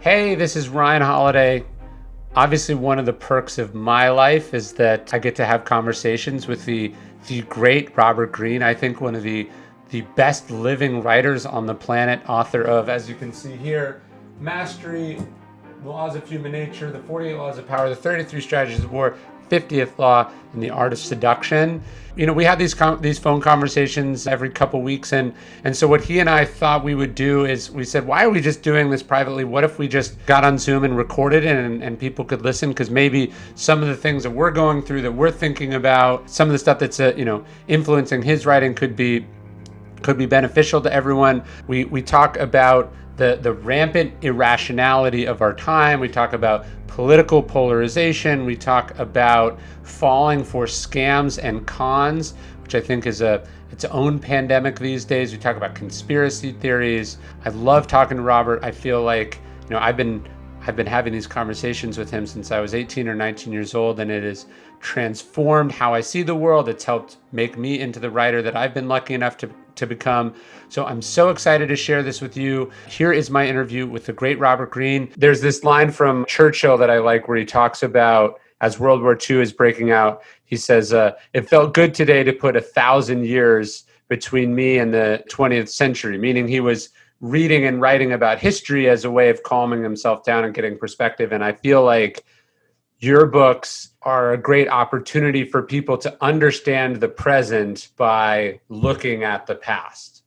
Hey, this is Ryan Holiday. Obviously, one of the perks of my life is that I get to have conversations with the great Robert Greene. I think one of the best living writers on the planet, author of, as you can see here, Mastery, The Laws of Human Nature, The 48 Laws of Power, The 33 Strategies of War, 50th Law, and The Art of Seduction. You know, we have these phone conversations every couple weeks, and so what he and I thought we would do is we said, why are we just doing this privately? What if we just got on Zoom and recorded it and people could listen? Because maybe some of the things that we're going through, that we're thinking about, some of the stuff that's influencing his writing could be beneficial to everyone. We talk about the rampant irrationality of our time. We talk about political polarization. We talk about falling for scams and cons, which I think is its own pandemic these days. We talk about conspiracy theories. I love talking to Robert. I feel like, I've been having these conversations with him since I was 18 or 19 years old, and it has transformed how I see the world. It's helped make me into the writer that I've been lucky enough to become. So I'm so excited to share this with you. Here is my interview with the great Robert Greene. There's this line from Churchill that I like where he talks about, as World War II is breaking out, he says, it felt good today to put 1,000 years between me and the 20th century, meaning he was reading and writing about history as a way of calming himself down and getting perspective. And I feel like your books are a great opportunity for people to understand the present by looking at the past.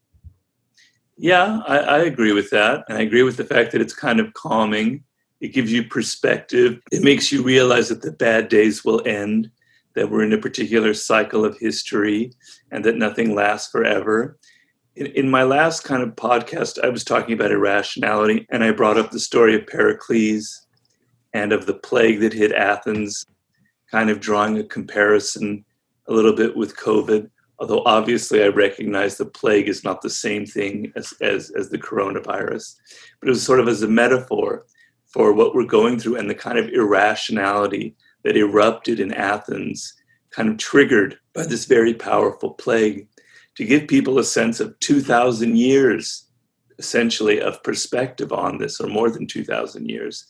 Yeah, I agree with that. And I agree with the fact that it's kind of calming. It gives you perspective. It makes you realize that the bad days will end, that we're in a particular cycle of history, and that nothing lasts forever. In my last kind of podcast, I was talking about irrationality, and I brought up the story of Pericles and of the plague that hit Athens, kind of drawing a comparison a little bit with COVID, although obviously I recognize the plague is not the same thing as the coronavirus. But it was sort of as a metaphor for what we're going through and the kind of irrationality that erupted in Athens, kind of triggered by this very powerful plague, to give people a sense of 2,000 years, essentially, of perspective on this, or more than 2,000 years,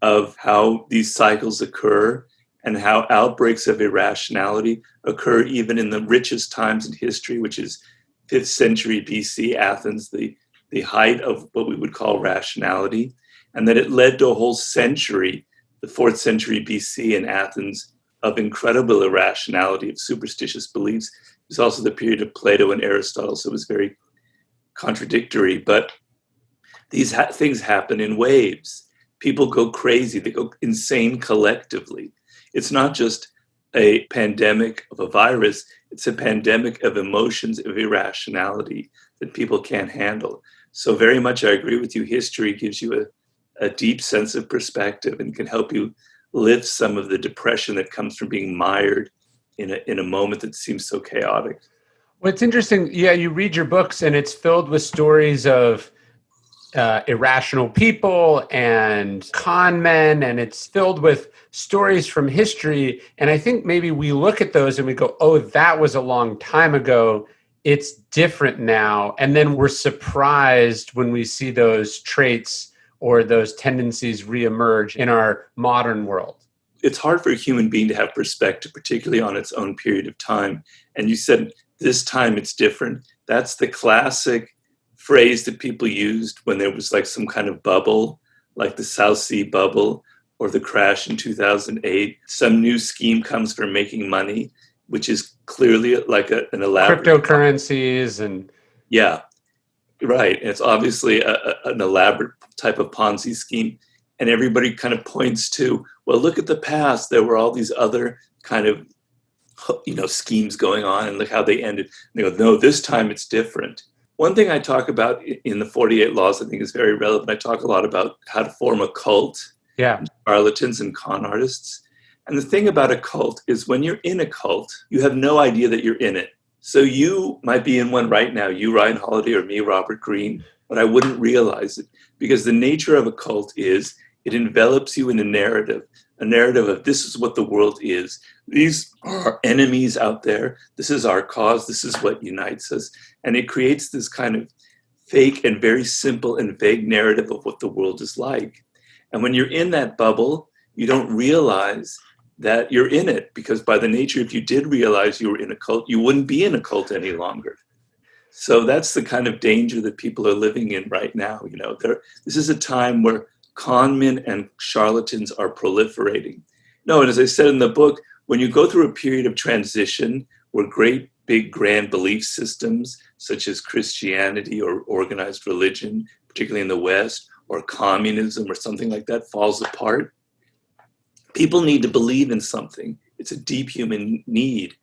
of how these cycles occur and how outbreaks of irrationality occur even in the richest times in history, which is 5th century BC Athens, the height of what we would call rationality, and that it led to a whole century, the 4th century BC in Athens, of incredible irrationality, of superstitious beliefs. It was also the period of Plato and Aristotle, so it was very contradictory. But these things happen in waves. People go crazy, they go insane collectively. It's not just a pandemic of a virus, it's a pandemic of emotions, of irrationality that people can't handle. So very much I agree with you. History gives you a deep sense of perspective and can help you lift some of the depression that comes from being mired in a moment that seems so chaotic. Well, it's interesting. Yeah, you read your books and it's filled with stories of irrational people and con men, and it's filled with stories from history. And I think maybe we look at those and we go, oh, that was a long time ago. It's different now. And then we're surprised when we see those traits or those tendencies reemerge in our modern world. It's hard for a human being to have perspective, particularly on its own period of time. And you said, this time it's different. That's the classic phrase that people used when there was like some kind of bubble, like the South Sea bubble or the crash in 2008. Some new scheme comes for making money, which is clearly like an elaborate... Cryptocurrencies and... Yeah, right. And it's obviously an elaborate type of Ponzi scheme. And everybody kind of points to, well, look at the past. There were all these other kind of, schemes going on, and look how they ended. And they go, no, this time it's different. One thing I talk about in the 48 Laws, I think is very relevant. I talk a lot about how to form a cult, charlatans and con artists. And the thing about a cult is when you're in a cult, you have no idea that you're in it. So you might be in one right now, you, Ryan Holiday, or me, Robert Greene, but I wouldn't realize it, because the nature of a cult is it envelops you in a narrative of this is what the world is. These are our enemies out there. This is our cause. This is what unites us. And it creates this kind of fake and very simple and vague narrative of what the world is like. And when you're in that bubble, you don't realize that you're in it, because by the nature, if you did realize you were in a cult, you wouldn't be in a cult any longer. So that's the kind of danger that people are living in right now. This is a time where con men and charlatans are proliferating. No, and as I said in the book, when you go through a period of transition where great, big, grand belief systems, such as Christianity or organized religion, particularly in the West, or communism or something like that, falls apart, people need to believe in something. It's a deep human need.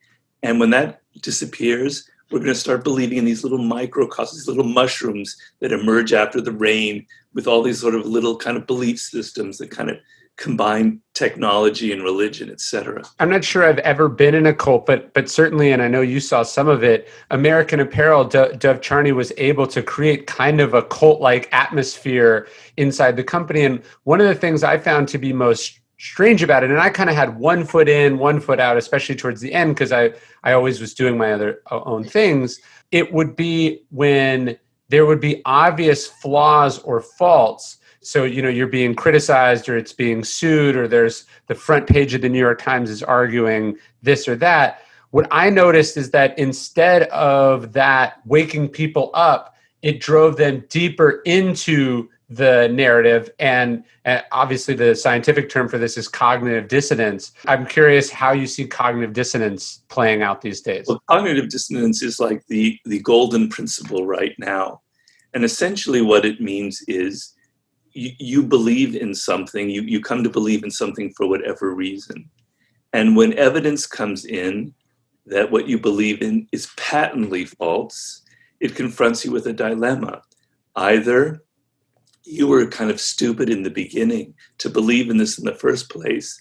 And when that disappears, we're going to start believing in these little microcosms, these little mushrooms that emerge after the rain, with all these sort of little kind of belief systems that kind of combine technology and religion, etc. I'm not sure I've ever been in a cult, but certainly, and I know you saw some of it, American Apparel, Dov Charney was able to create kind of a cult-like atmosphere inside the company. And one of the things I found to be most strange about it, and I kind of had one foot in, one foot out, especially towards the end, because I always was doing my own things. It would be when there would be obvious flaws or faults. So, you're being criticized, or it's being sued, or there's the front page of the New York Times is arguing this or that. What I noticed is that instead of that waking people up, it drove them deeper into the narrative. And obviously the scientific term for this is cognitive dissonance. I'm curious how you see cognitive dissonance playing out these days. Well, cognitive dissonance is like the golden principle right now. And essentially what it means is you believe in something, you come to believe in something for whatever reason. And when evidence comes in that what you believe in is patently false, it confronts you with a dilemma. Either you were kind of stupid in the beginning to believe in this in the first place.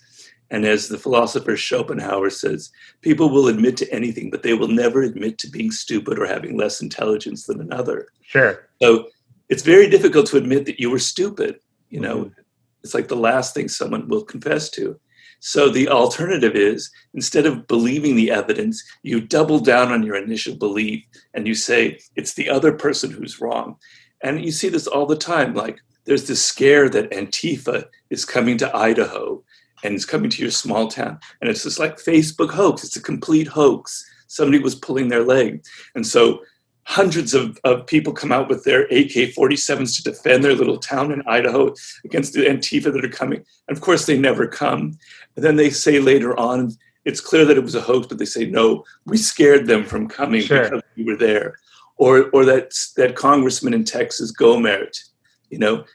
And as the philosopher Schopenhauer says, people will admit to anything, but they will never admit to being stupid or having less intelligence than another. Sure. So it's very difficult to admit that you were stupid. It's like the last thing someone will confess to. So the alternative is, instead of believing the evidence, you double down on your initial belief and you say, it's the other person who's wrong. And you see this all the time. Like, there's this scare that Antifa is coming to Idaho and it's coming to your small town. And it's just like Facebook hoax. It's a complete hoax. Somebody was pulling their leg. And so hundreds of people come out with their AK-47s to defend their little town in Idaho against the Antifa that are coming. And of course, they never come. And then they say later on, it's clear that it was a hoax, but they say, no, we scared them from coming because we were there. Or that congressman in Texas, Gomert,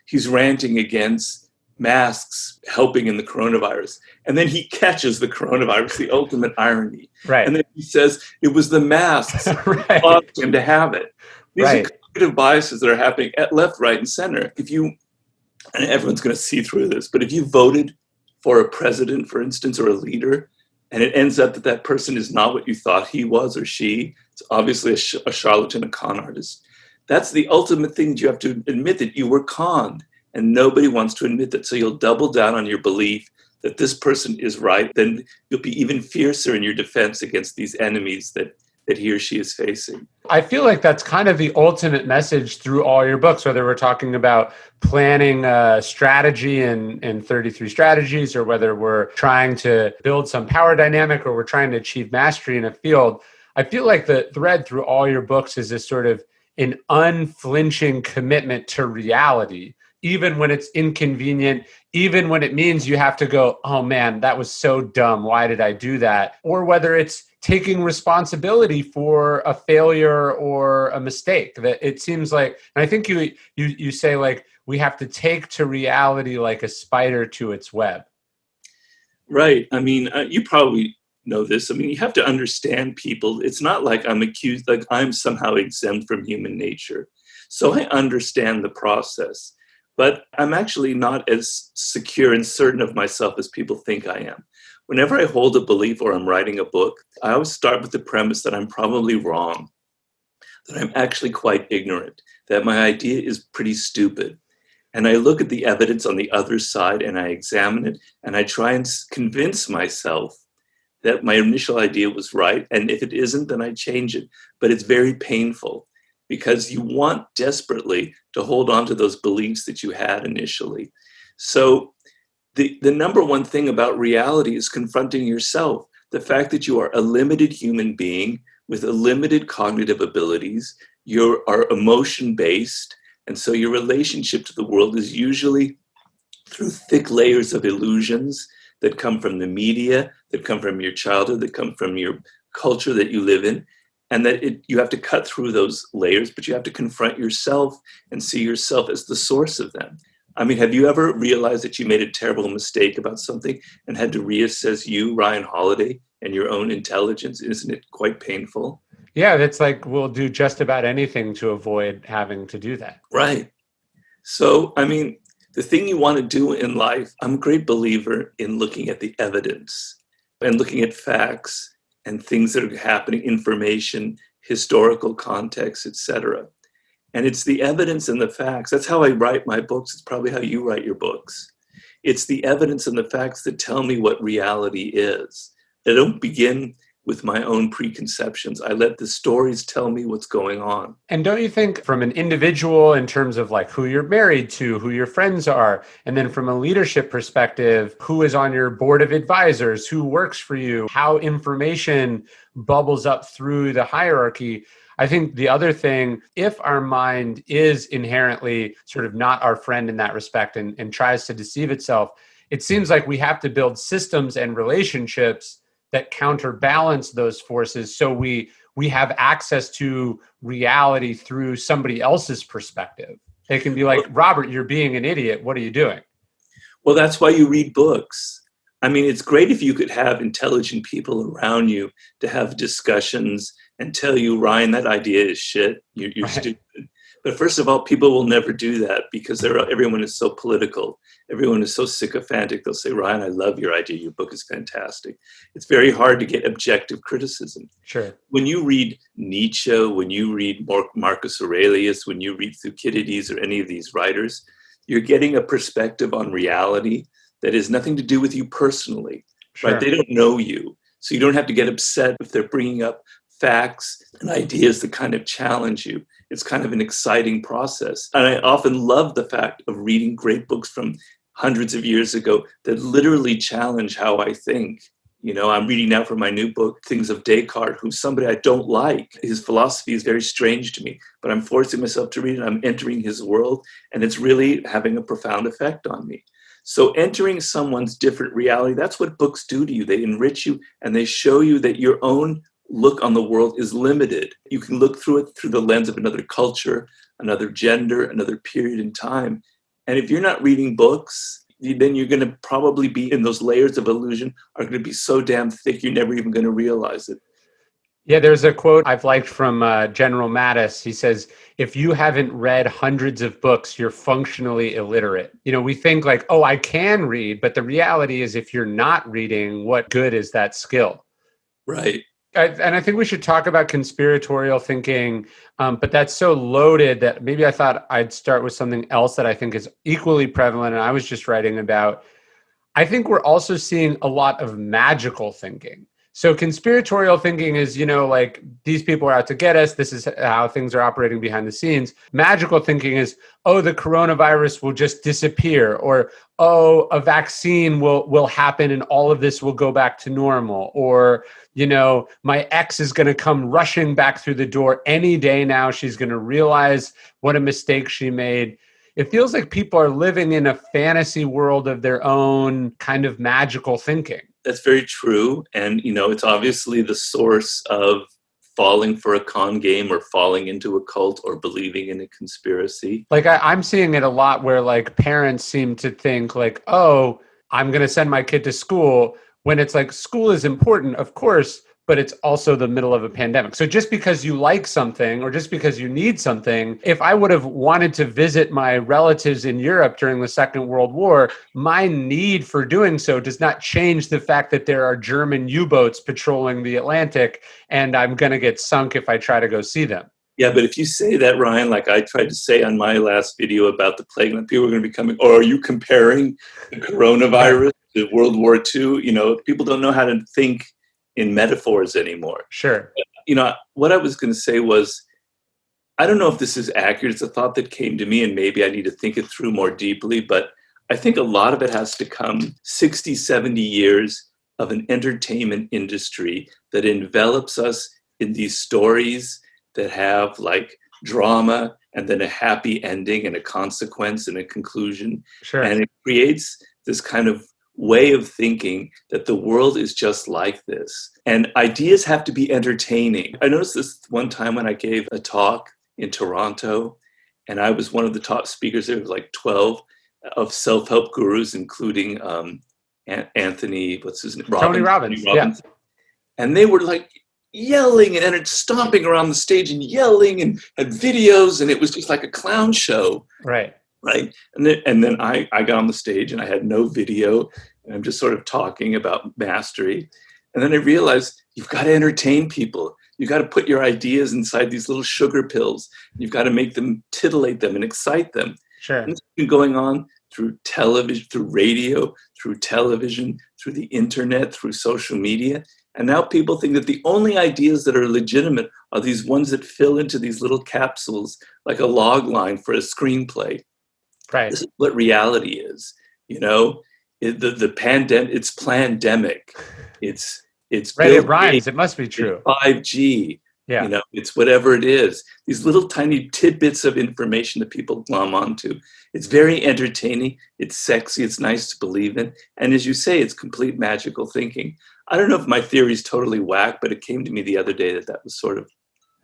he's ranting against masks helping in the coronavirus. And then he catches the coronavirus, the ultimate irony. Right. And then he says it was the masks that caused him to have it. These are cognitive biases that are happening at left, right, and center. And everyone's going to see through this, but if you voted for a president, for instance, or a leader, and it ends up that person is not what you thought he was or she, it's obviously a charlatan, a con artist. That's the ultimate thing. You have to admit that you were conned, and nobody wants to admit that. So you'll double down on your belief that this person is right. Then you'll be even fiercer in your defense against these enemies that he or she is facing. I feel like that's kind of the ultimate message through all your books, whether we're talking about planning strategy and 33 strategies, or whether we're trying to build some power dynamic, or we're trying to achieve mastery in a field. I feel like the thread through all your books is this sort of an unflinching commitment to reality, even when it's inconvenient, even when it means you have to go, oh man, that was so dumb. Why did I do that? Or whether it's taking responsibility for a failure or a mistake. That it seems like, and I think you say, like, we have to take to reality like a spider to its web. Right. I mean, you probably know this. I mean, you have to understand people. It's not like I'm accused, like I'm somehow exempt from human nature. So I understand the process, but I'm actually not as secure and certain of myself as people think I am. Whenever I hold a belief or I'm writing a book, I always start with the premise that I'm probably wrong, that I'm actually quite ignorant, that my idea is pretty stupid. And I look at the evidence on the other side and I examine it and I try and convince myself that my initial idea was right. And if it isn't, then I change it. But it's very painful because you want desperately to hold on to those beliefs that you had initially. So the number one thing about reality is confronting yourself. The fact that you are a limited human being with a limited cognitive abilities, you are emotion-based, and so your relationship to the world is usually through thick layers of illusions that come from the media, that come from your childhood, that come from your culture that you live in, and that you have to cut through those layers, but you have to confront yourself and see yourself as the source of them. I mean, have you ever realized that you made a terrible mistake about something and had to reassess you, Ryan Holiday, and your own intelligence? Isn't it quite painful? Yeah, that's like we'll do just about anything to avoid having to do that. Right. So, I mean, the thing you want to do in life, I'm a great believer in looking at the evidence and looking at facts and things that are happening, information, historical context, etc. And it's the evidence and the facts. That's how I write my books. It's probably how you write your books. It's the evidence and the facts that tell me what reality is. I don't begin with my own preconceptions. I let the stories tell me what's going on. And don't you think from an individual in terms of like who you're married to, who your friends are, and then from a leadership perspective, who is on your board of advisors, who works for you, how information bubbles up through the hierarchy? I think the other thing, if our mind is inherently sort of not our friend in that respect and tries to deceive itself, it seems like we have to build systems and relationships that counterbalance those forces so we have access to reality through somebody else's perspective. They can be like, Robert, you're being an idiot. What are you doing? Well, that's why you read books. I mean, it's great if you could have intelligent people around you to have discussions and tell you, Ryan, that idea is shit. You're Right. stupid. But first of all, people will never do that because everyone is so political. Everyone is so sycophantic. They'll say, Ryan, I love your idea. Your book is fantastic. It's very hard to get objective criticism. Sure. When you read Nietzsche, when you read Marcus Aurelius, when you read Thucydides or any of these writers, you're getting a perspective on reality that has nothing to do with you personally, Sure. right? They don't know you. So you don't have to get upset if they're bringing up facts and ideas that kind of challenge you. It's kind of an exciting process. And I often love the fact of reading great books from hundreds of years ago that literally challenge how I think. You know, I'm reading now from my new book, Things of Descartes, who's somebody I don't like. His philosophy is very strange to me, but I'm forcing myself to read it. I'm entering his world, and it's really having a profound effect on me. So entering someone's different reality, that's what books do to you. They enrich you, and they show you that your own look on the world is limited. You can look through it through the lens of another culture, another gender, another period in time. And if you're not reading books, then you're going to probably be in those layers of illusion are going to be so damn thick, you're never even going to realize it. Yeah, there's a quote I've liked from General Mattis. He says, if you haven't read hundreds of books, you're functionally illiterate. You know, we think like, oh, I can read, but the reality is if you're not reading, what good is that skill? Right. And I think we should talk about conspiratorial thinking, but that's so loaded that maybe I thought I'd start with something else that I think is equally prevalent. And I was just writing about, I think we're also seeing a lot of magical thinking. So conspiratorial thinking is, you know, like these people are out to get us. This is how things are operating behind the scenes. Magical thinking is, oh, the coronavirus will just disappear, or oh, a vaccine will happen and all of this will go back to normal, or you know, my ex is going to come rushing back through the door any day now. She's going to realize what a mistake she made. It feels like people are living in a fantasy world of their own kind of magical thinking. That's very true. And, you know, it's obviously the source of falling for a con game or falling into a cult or believing in a conspiracy. Like I'm seeing it a lot where like parents seem to think like, oh, I'm going to send my kid to school, when it's like school is important, of course, but it's also the middle of a pandemic. So just because you like something or just because you need something, if I would have wanted to visit my relatives in Europe during the Second World War, my need for doing so does not change the fact that there are German U-boats patrolling the Atlantic and I'm going to get sunk if I try to go see them. Yeah, but if you say that, Ryan, like I tried to say on my last video about the plague, people are going to be coming, or are you comparing the coronavirus to World War II? You know, people don't know how to think in metaphors anymore. Sure. You know, what I was going to say was, I don't know if this is accurate. It's a thought that came to me and maybe I need to think it through more deeply, but I think a lot of it has to come 60, 70 years of an entertainment industry that envelops us in these stories that have like drama and then a happy ending and a consequence and a conclusion. Sure. And it creates this kind of way of thinking that the world is just like this. And ideas have to be entertaining. I noticed this one time when I gave a talk in Toronto, and I was one of the top speakers. There was like 12 of self-help gurus, including Anthony, what's his name? Tony Robbins. Yeah. And they were like yelling and stomping around the stage and yelling and had videos, and it was just like a clown show. Right. Right. And then I got on the stage and I had no video, and I'm just sort of talking about mastery. And then I realized you've got to entertain people. You've got to put your ideas inside these little sugar pills. You've got to make them, titillate them and excite them. Sure. And it's been going on through television, through radio, through television, through the internet, through social media. And now people think that the only ideas that are legitimate are these ones that fill into these little capsules, like a log line for a screenplay. Right. This is what reality is. The pandemic, it's plandemic. It's right. It rhymes. It must be true. 5G. Yeah. It's whatever it is. These little tiny tidbits of information that people glom onto. It's very entertaining. It's sexy. It's nice to believe in. And as you say, it's complete magical thinking. I don't know if my theory is totally whack, but it came to me the other day that was sort of.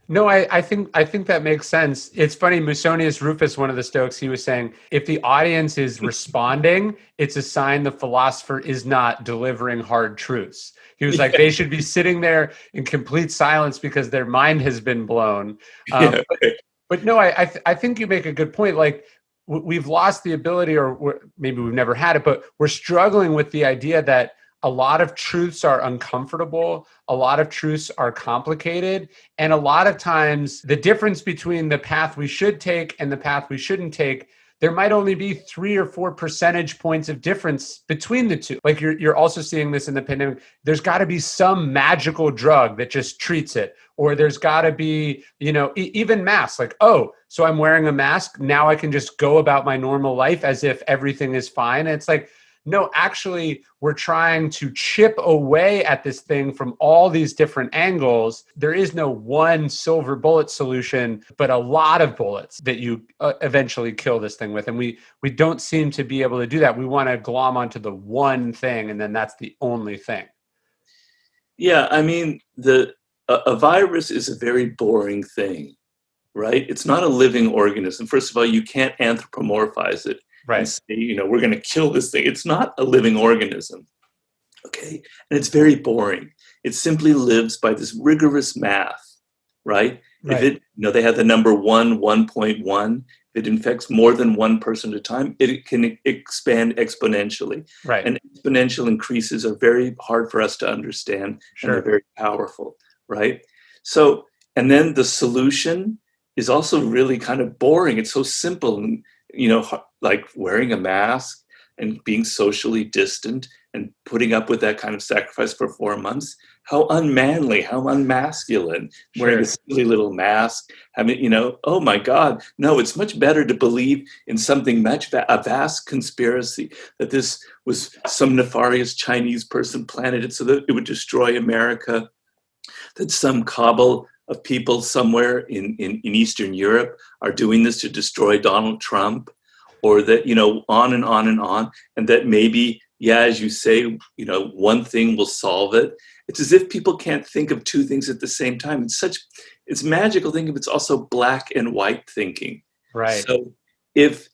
No, I think that makes sense. It's funny, Musonius Rufus, one of the Stoics, he was saying, if the audience is responding, it's a sign the philosopher is not delivering hard truths. He was like, they should be sitting there in complete silence because their mind has been blown. But no, I think you make a good point. Like, we've lost the ability, or maybe we've never had it, but we're struggling with the idea that a lot of truths are uncomfortable. A lot of truths are complicated. And a lot of times the difference between the path we should take and the path we shouldn't take, there might only be 3 or 4 percentage points of difference between the two. Like you're also seeing this in the pandemic. There's got to be some magical drug that just treats it. Or there's got to be, even masks. Like, oh, so I'm wearing a mask. Now I can just go about my normal life as if everything is fine. And it's like, no, actually, we're trying to chip away at this thing from all these different angles. There is no one silver bullet solution, but a lot of bullets that you eventually kill this thing with. And we don't seem to be able to do that. We want to glom onto the one thing, and then that's the only thing. Yeah, I mean, a virus is a very boring thing, right? It's not a living organism. First of all, you can't anthropomorphize it. Right. And say, we're going to kill this thing. It's not a living organism. Okay. And it's very boring. It simply lives by this rigorous math, right? If it, they have the number 1.1. If it infects more than one person at a time, it can expand exponentially. Right. And exponential increases are very hard for us to understand. Sure. And they're very powerful, right? So, and then the solution is also really kind of boring. It's so simple and, like wearing a mask and being socially distant and putting up with that kind of sacrifice for 4 months. How unmanly, how unmasculine, wearing a silly little mask. I mean, oh my God. No, it's much better to believe in something a vast conspiracy, that this was some nefarious Chinese person planted it so that it would destroy America, that some cabal of people somewhere in Eastern Europe are doing this to destroy Donald Trump, or that, on and on and on, and that maybe, as you say, one thing will solve it. It's as if people can't think of two things at the same time. It's magical thinking, but it's also black and white thinking. Right. So if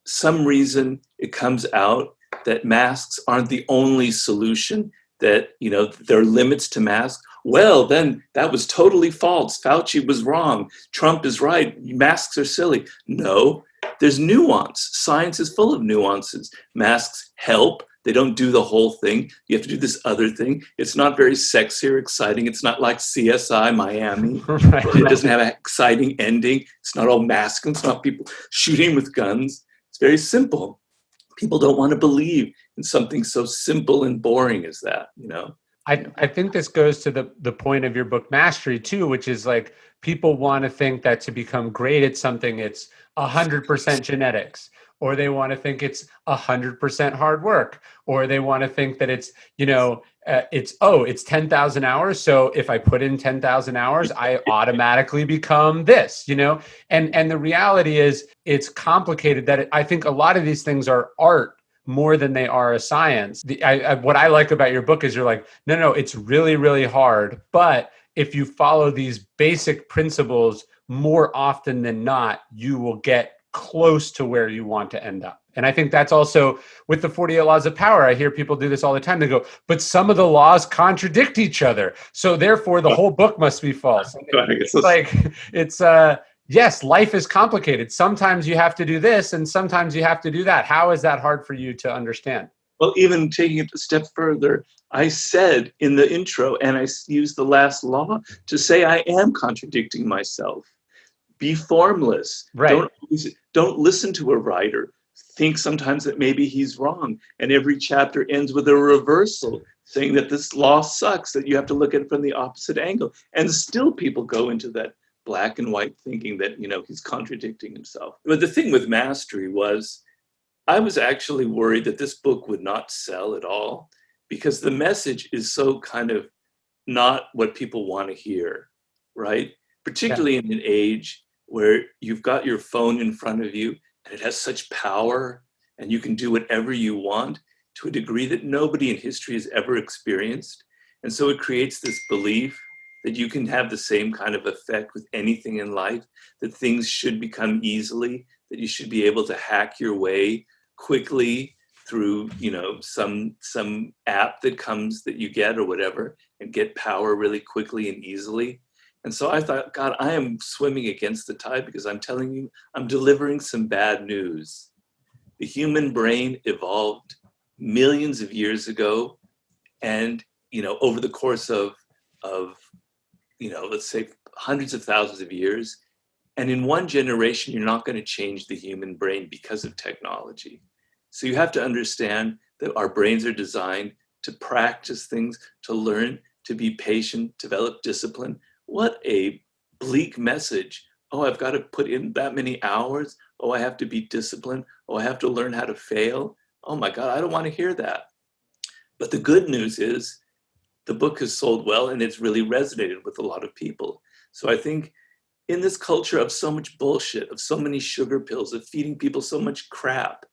some reason it comes out that masks aren't the only solution, that, there are limits to masks, well, then that was totally false. Fauci was wrong. Trump is right. Masks are silly. No, there's nuance. Science is full of nuances. Masks help. They don't do the whole thing. You have to do this other thing. It's not very sexy or exciting. It's not like CSI Miami. Right. It doesn't have an exciting ending. It's not all masculine. It's not people shooting with guns. It's very simple. People don't want to believe in something so simple and boring as that, I think this goes to the point of your book Mastery too, which is like people want to think that to become great at something, it's 100% genetics, or they want to think it's 100% hard work, or they want to think that it's, it's 10,000 hours. So if I put in 10,000 hours, I automatically become this, and the reality is it's complicated that I think a lot of these things are art more than they are a science. What I like about your book is you're like, no, it's really, really hard. But if you follow these basic principles more often than not, you will get close to where you want to end up. And I think that's also with the 48 laws of power. I hear people do this all the time. They go, but some of the laws contradict each other. So therefore the whole book must be false. Yes, life is complicated. Sometimes you have to do this and sometimes you have to do that. How is that hard for you to understand? Well, even taking it a step further, I said in the intro, and I used the last law to say I am contradicting myself. Be formless. Right. Don't listen to a writer. Think sometimes that maybe he's wrong. And every chapter ends with a reversal, saying that this law sucks, that you have to look at it from the opposite angle. And still people go into that black and white thinking that, he's contradicting himself. But the thing with mastery was, I was actually worried that this book would not sell at all because the message is so kind of not what people want to hear, right? Particularly in an age where you've got your phone in front of you and it has such power and you can do whatever you want to a degree that nobody in history has ever experienced. And so it creates this belief that you can have the same kind of effect with anything in life, that things should become easily, that you should be able to hack your way quickly through, some app that comes that you get or whatever, and get power really quickly and easily. And so I thought, God, I am swimming against the tide because I'm telling you, I'm delivering some bad news. The human brain evolved millions of years ago. And, over the course of let's say hundreds of thousands of years. And in one generation, you're not going to change the human brain because of technology. So you have to understand that our brains are designed to practice things, to learn, to be patient, develop discipline. What a bleak message. Oh, I've got to put in that many hours. Oh, I have to be disciplined. Oh, I have to learn how to fail. Oh my God, I don't want to hear that. But the good news is the book has sold well and it's really resonated with a lot of people. So I think in this culture of so much bullshit, of so many sugar pills, of feeding people so much crap,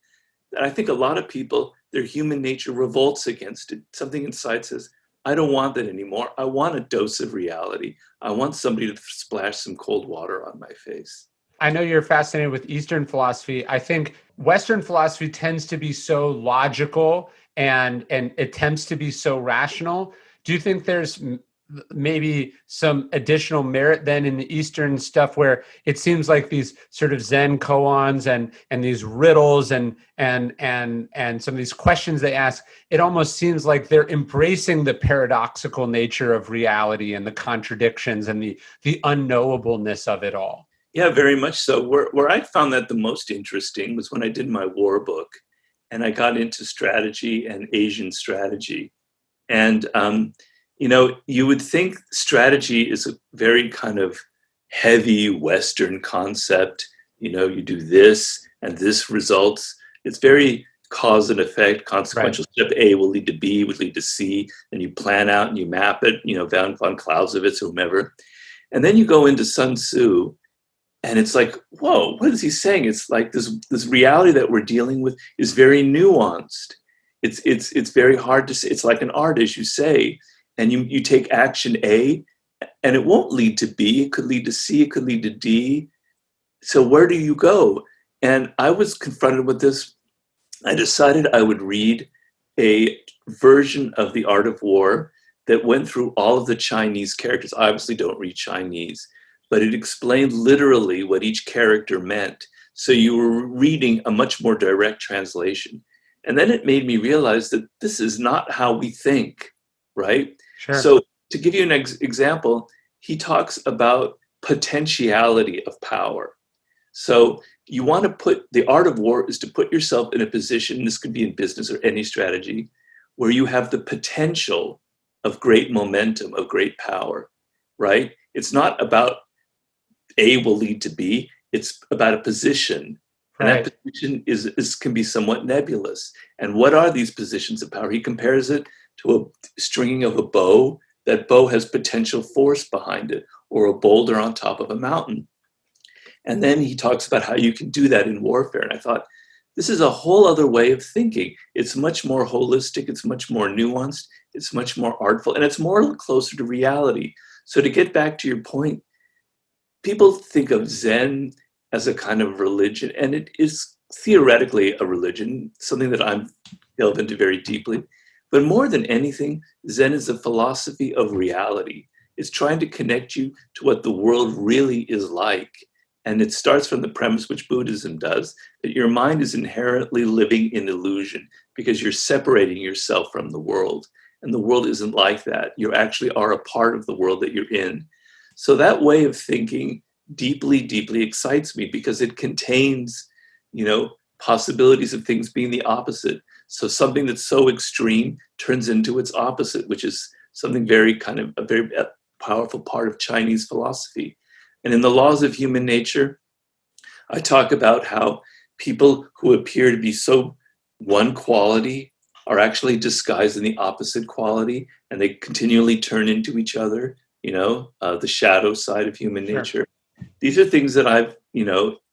that I think a lot of people, their human nature revolts against it. Something inside says, I don't want that anymore. I want a dose of reality. I want somebody to splash some cold water on my face. I know you're fascinated with Eastern philosophy. I think Western philosophy tends to be so logical and attempts to be so rational. Do you think there's maybe some additional merit then in the Eastern stuff where it seems like these sort of Zen koans and these riddles and some of these questions they ask, it almost seems like they're embracing the paradoxical nature of reality and the contradictions and the unknowableness of it all? Yeah, very much so. Where I found that the most interesting was when I did my war book and I got into strategy and Asian strategy. And, you would think strategy is a very kind of heavy Western concept. You do this and this results. It's very cause and effect, consequential. Right. Step A will lead to B, would lead to C. And you plan out and you map it, von Clausewitz or whomever. And then you go into Sun Tzu. And it's like, whoa, what is he saying? It's like this reality that we're dealing with is very nuanced. It's very hard to say. It's like an art, as you say. And you take action A, and it won't lead to B. It could lead to C. It could lead to D. So where do you go? And I was confronted with this. I decided I would read a version of The Art of War that went through all of the Chinese characters. I obviously don't read Chinese, but it explained literally what each character meant. So you were reading a much more direct translation. And then it made me realize that this is not how we think, right? Sure. So to give you an example, he talks about potentiality of power. So you want to put, the art of war is to put yourself in a position, this could be in business or any strategy, where you have the potential of great momentum, of great power, right? It's not about A will lead to B. It's about a position And that Right. position can be somewhat nebulous. And what are these positions of power? He compares it to a stringing of a bow. That bow has potential force behind it, or a boulder on top of a mountain. And then he talks about how you can do that in warfare. And I thought, this is a whole other way of thinking. It's much more holistic, it's much more nuanced, it's much more artful, and it's more closer to reality. So to get back to your point, people think of Zen as a kind of religion, and it is theoretically a religion, something that I'm delved into very deeply. But more than anything, Zen is a philosophy of reality. It's trying to connect you to what the world really is like. And it starts from the premise, which Buddhism does, that your mind is inherently living in illusion because you're separating yourself from the world. And the world isn't like that. You actually are a part of the world that you're in. So that way of thinking deeply, deeply excites me because it contains, possibilities of things being the opposite. So something that's so extreme turns into its opposite, which is something very a very powerful part of Chinese philosophy. And in the laws of human nature, I talk about how people who appear to be so one quality are actually disguised in the opposite quality, and they continually turn into each other, the shadow side of human nature. These are things that I've,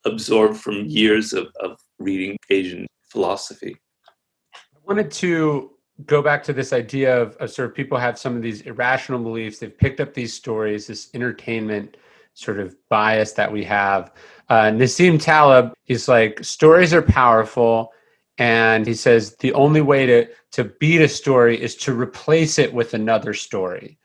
absorbed from years of reading Asian philosophy. I wanted to go back to this idea of sort of people have some of these irrational beliefs. They've picked up these stories, this entertainment sort of bias that we have. Nassim Taleb, he's like, stories are powerful. And he says the only way to beat a story is to replace it with another story.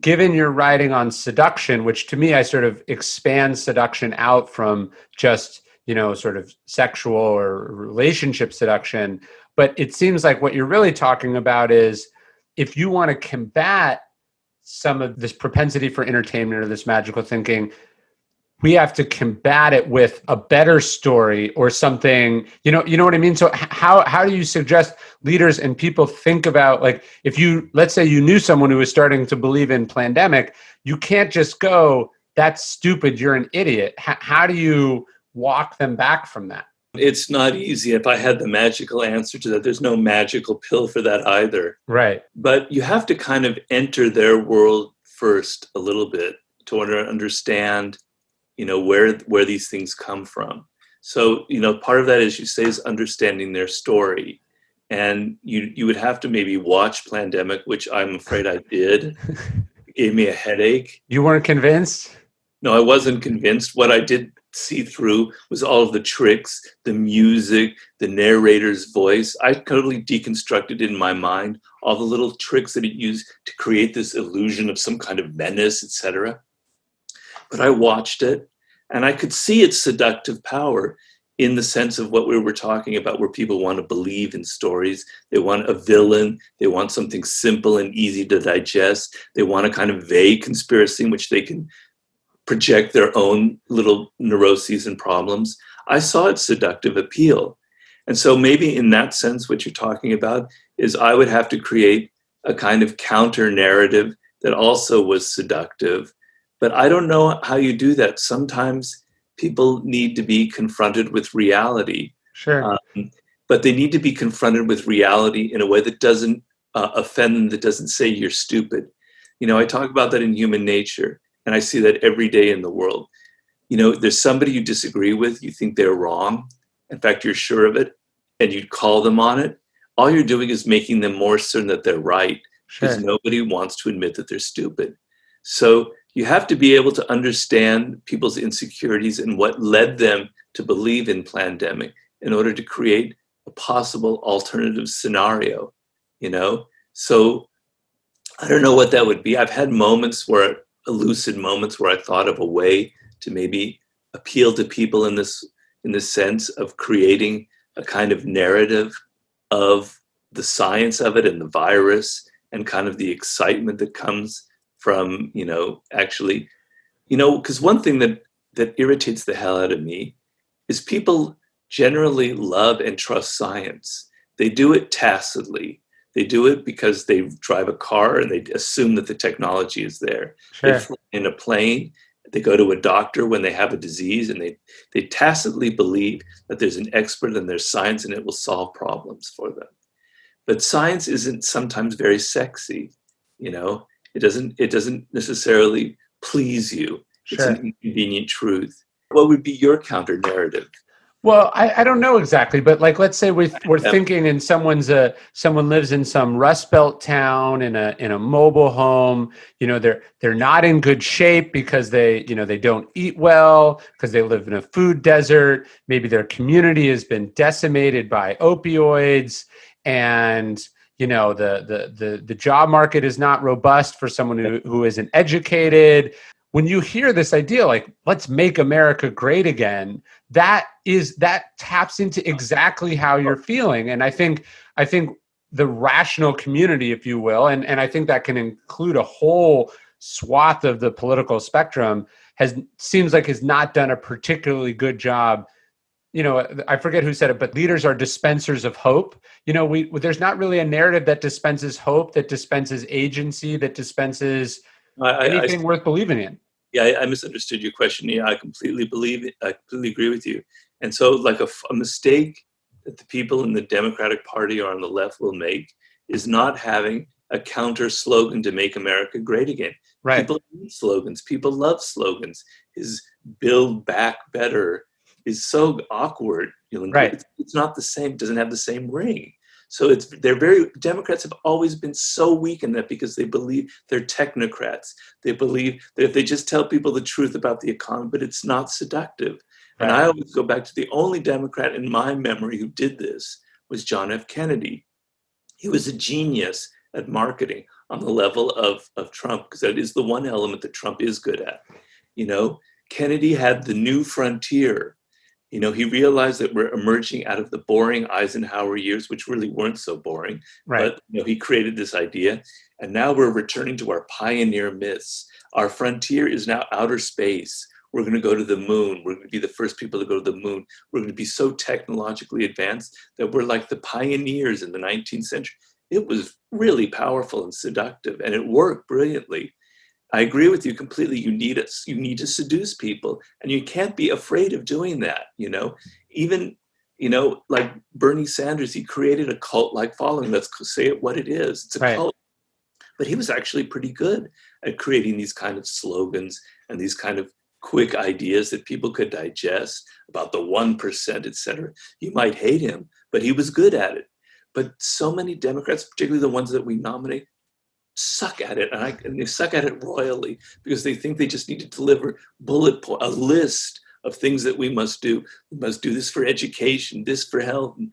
Given your writing on seduction, which to me, I sort of expand seduction out from just, sort of sexual or relationship seduction. But it seems like what you're really talking about is if you want to combat some of this propensity for entertainment or this magical thinking, we have to combat it with a better story or something, you know what I mean? So how do you suggest leaders and people think about, like, if you, let's say you knew someone who was starting to believe in pandemic, you can't just go, that's stupid, you're an idiot. How do you walk them back from that? It's not easy. If I had the magical answer to that, there's no magical pill for that either. Right. But you have to kind of enter their world first a little bit to understand, where these things come from. So, part of that, as you say, is understanding their story. And you would have to maybe watch Plandemic, which I'm afraid I did. It gave me a headache. You weren't convinced? No, I wasn't convinced. What I did see through was all of the tricks, the music, the narrator's voice. I totally deconstructed in my mind all the little tricks that it used to create this illusion of some kind of menace, etc. But I watched it, and I could see its seductive power in the sense of what we were talking about, where people want to believe in stories. They want a villain. They want something simple and easy to digest. They want a kind of vague conspiracy in which they can project their own little neuroses and problems. I saw its seductive appeal. And so maybe in that sense, what you're talking about is I would have to create a kind of counter narrative that also was seductive. But I don't know how you do that. Sometimes people need to be confronted with reality. Sure. But they need to be confronted with reality in a way that doesn't offend them, that doesn't say you're stupid. I talk about that in human nature, and I see that every day in the world. There's somebody you disagree with, you think they're wrong. In fact, you're sure of it, and you call them on it. All you're doing is making them more certain that they're right, because nobody wants to admit that they're stupid. So you have to be able to understand people's insecurities and what led them to believe in Plandemic in order to create a possible alternative scenario, So I don't know what that would be. I've had lucid moments where I thought of a way to maybe appeal to people in this sense of creating a kind of narrative of the science of it and the virus and kind of the excitement that comes from, actually, because one thing that irritates the hell out of me is people generally love and trust science. They do it tacitly. They do it because they drive a car and they assume that the technology is there. Sure. They fly in a plane They go to a doctor when they have a disease, and they tacitly believe that there's an expert and there's science and it will solve problems for them. But science isn't sometimes very sexy, you know. It doesn't necessarily please you. It's an Sure. inconvenient truth. What would be your counter narrative? Well, I don't know exactly, but like, let's say we're Yeah, thinking, and someone lives in some Rust Belt town in a mobile home. They're not in good shape because they don't eat well because they live in a food desert. Maybe their community has been decimated by opioids, and the job market is not robust for someone who isn't educated. When you hear this idea, like, let's make America great again, that taps into exactly how you're feeling. And I think the rational community, if you will, and I think that can include a whole swath of the political spectrum, seems like has not done a particularly good job. I forget who said it, but leaders are dispensers of hope. There's not really a narrative that dispenses hope, that dispenses agency, that dispenses I anything worth believing in. yeah, I misunderstood your question. Yeah, I completely believe it. I completely agree with you. And so, like a mistake that the people in the Democratic Party or on the left will make is not having a counter slogan to make America great again. Right. People need slogans. People love slogans. His "Build Back Better" is so awkward. Right. It's not the same. Doesn't have the same ring. So Democrats have always been so weak in that because they believe they're technocrats. They believe that if they just tell people the truth about the economy, but it's not seductive. And Right. I always go back to the only Democrat in my memory who did this was John F. Kennedy. He was a genius at marketing on the level of Trump, because that is the one element that Trump is good at. Kennedy had the new frontier. He realized that we're emerging out of the boring Eisenhower years, which really weren't so boring. Right. But he created this idea, and now we're returning to our pioneer myths. Our frontier is now outer space. We're going to go to the moon. We're going to be the first people to go to the moon. We're going to be so technologically advanced that we're like the pioneers in the 19th century. It was really powerful and seductive, and it worked brilliantly. I agree with you completely. You need to seduce people, and you can't be afraid of doing that. Even like Bernie Sanders, he created a cult-like following. Let's say it what it is. It's a Right. cult, but he was actually pretty good at creating these kind of slogans and these kind of quick ideas that people could digest about the 1%, etc. You might hate him, but he was good at it. But so many Democrats, particularly the ones that we nominate, suck at it, and they suck at it royally because they think they just need to deliver a list of things that we must do. We must do this for education, this for health. And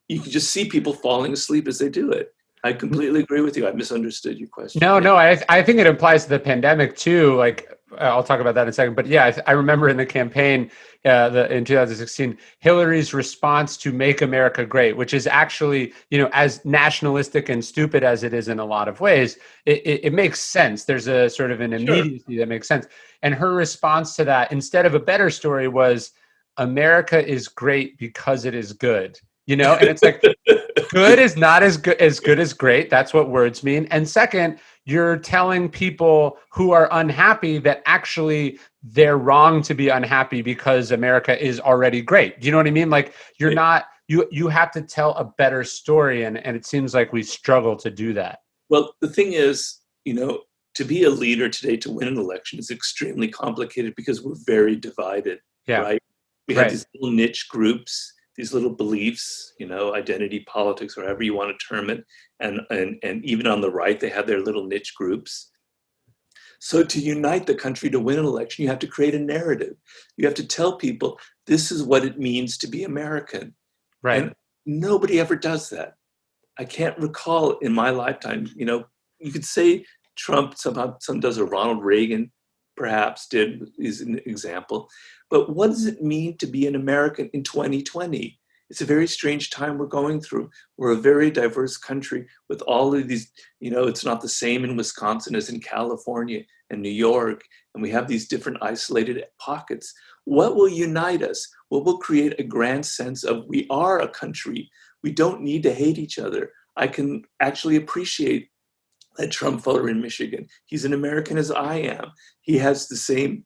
you can just see people falling asleep as they do it. I completely agree with you. I misunderstood your question. No, Yeah, no, I think it applies to the pandemic too. Like, I'll talk about that in a second. But yeah, I remember in the campaign in 2016, Hillary's response to "Make America Great," which is actually, as nationalistic and stupid as it is in a lot of ways, it makes sense. There's a sort of an sure. immediacy that makes sense. And her response to that, instead of a better story, was, "America is great because it is good." And it's like, good is not as good as great. That's what words mean. And second, you're telling people who are unhappy that actually they're wrong to be unhappy because America is already great. Do you know what I mean? Like, you're not you have to tell a better story, and it seems like we struggle to do that. Well, the thing is, to be a leader today, to win an election, is extremely complicated because we're very divided, Yeah. right? We have Right. these little niche groups, these little beliefs, identity politics, or however you want to term it. And even on the right, they have their little niche groups. So to unite the country to win an election, you have to create a narrative. You have to tell people, this is what it means to be American. Right. And nobody ever does that. I can't recall in my lifetime, you could say Trump somehow some does, or Ronald Reagan perhaps is an example. But what does it mean to be an American in 2020? It's a very strange time we're going through. We're a very diverse country with all of these, it's not the same in Wisconsin as in California and New York. And we have these different isolated pockets. What will unite us? What will create a grand sense of we are a country? We don't need to hate each other. I can actually appreciate that Trump voter in Michigan. He's an American as I am. He has the same,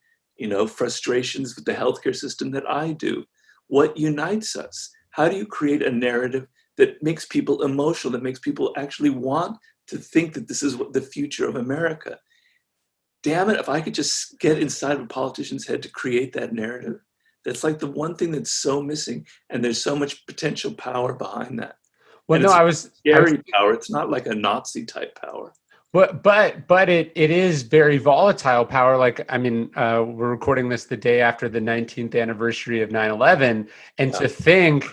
frustrations with the healthcare system that I do. What unites us? How do you create a narrative that makes people emotional, that makes people actually want to think that this is what the future of America? Damn it, if I could just get inside of a politician's head to create that narrative. That's like the one thing that's so missing, and there's so much potential power behind that. Well, And no, it's a I was scary power. It's not like a Nazi type power. but it is very volatile power. Like, I mean, we're recording this the day after the 19th anniversary of 9/11, and Yeah. to think,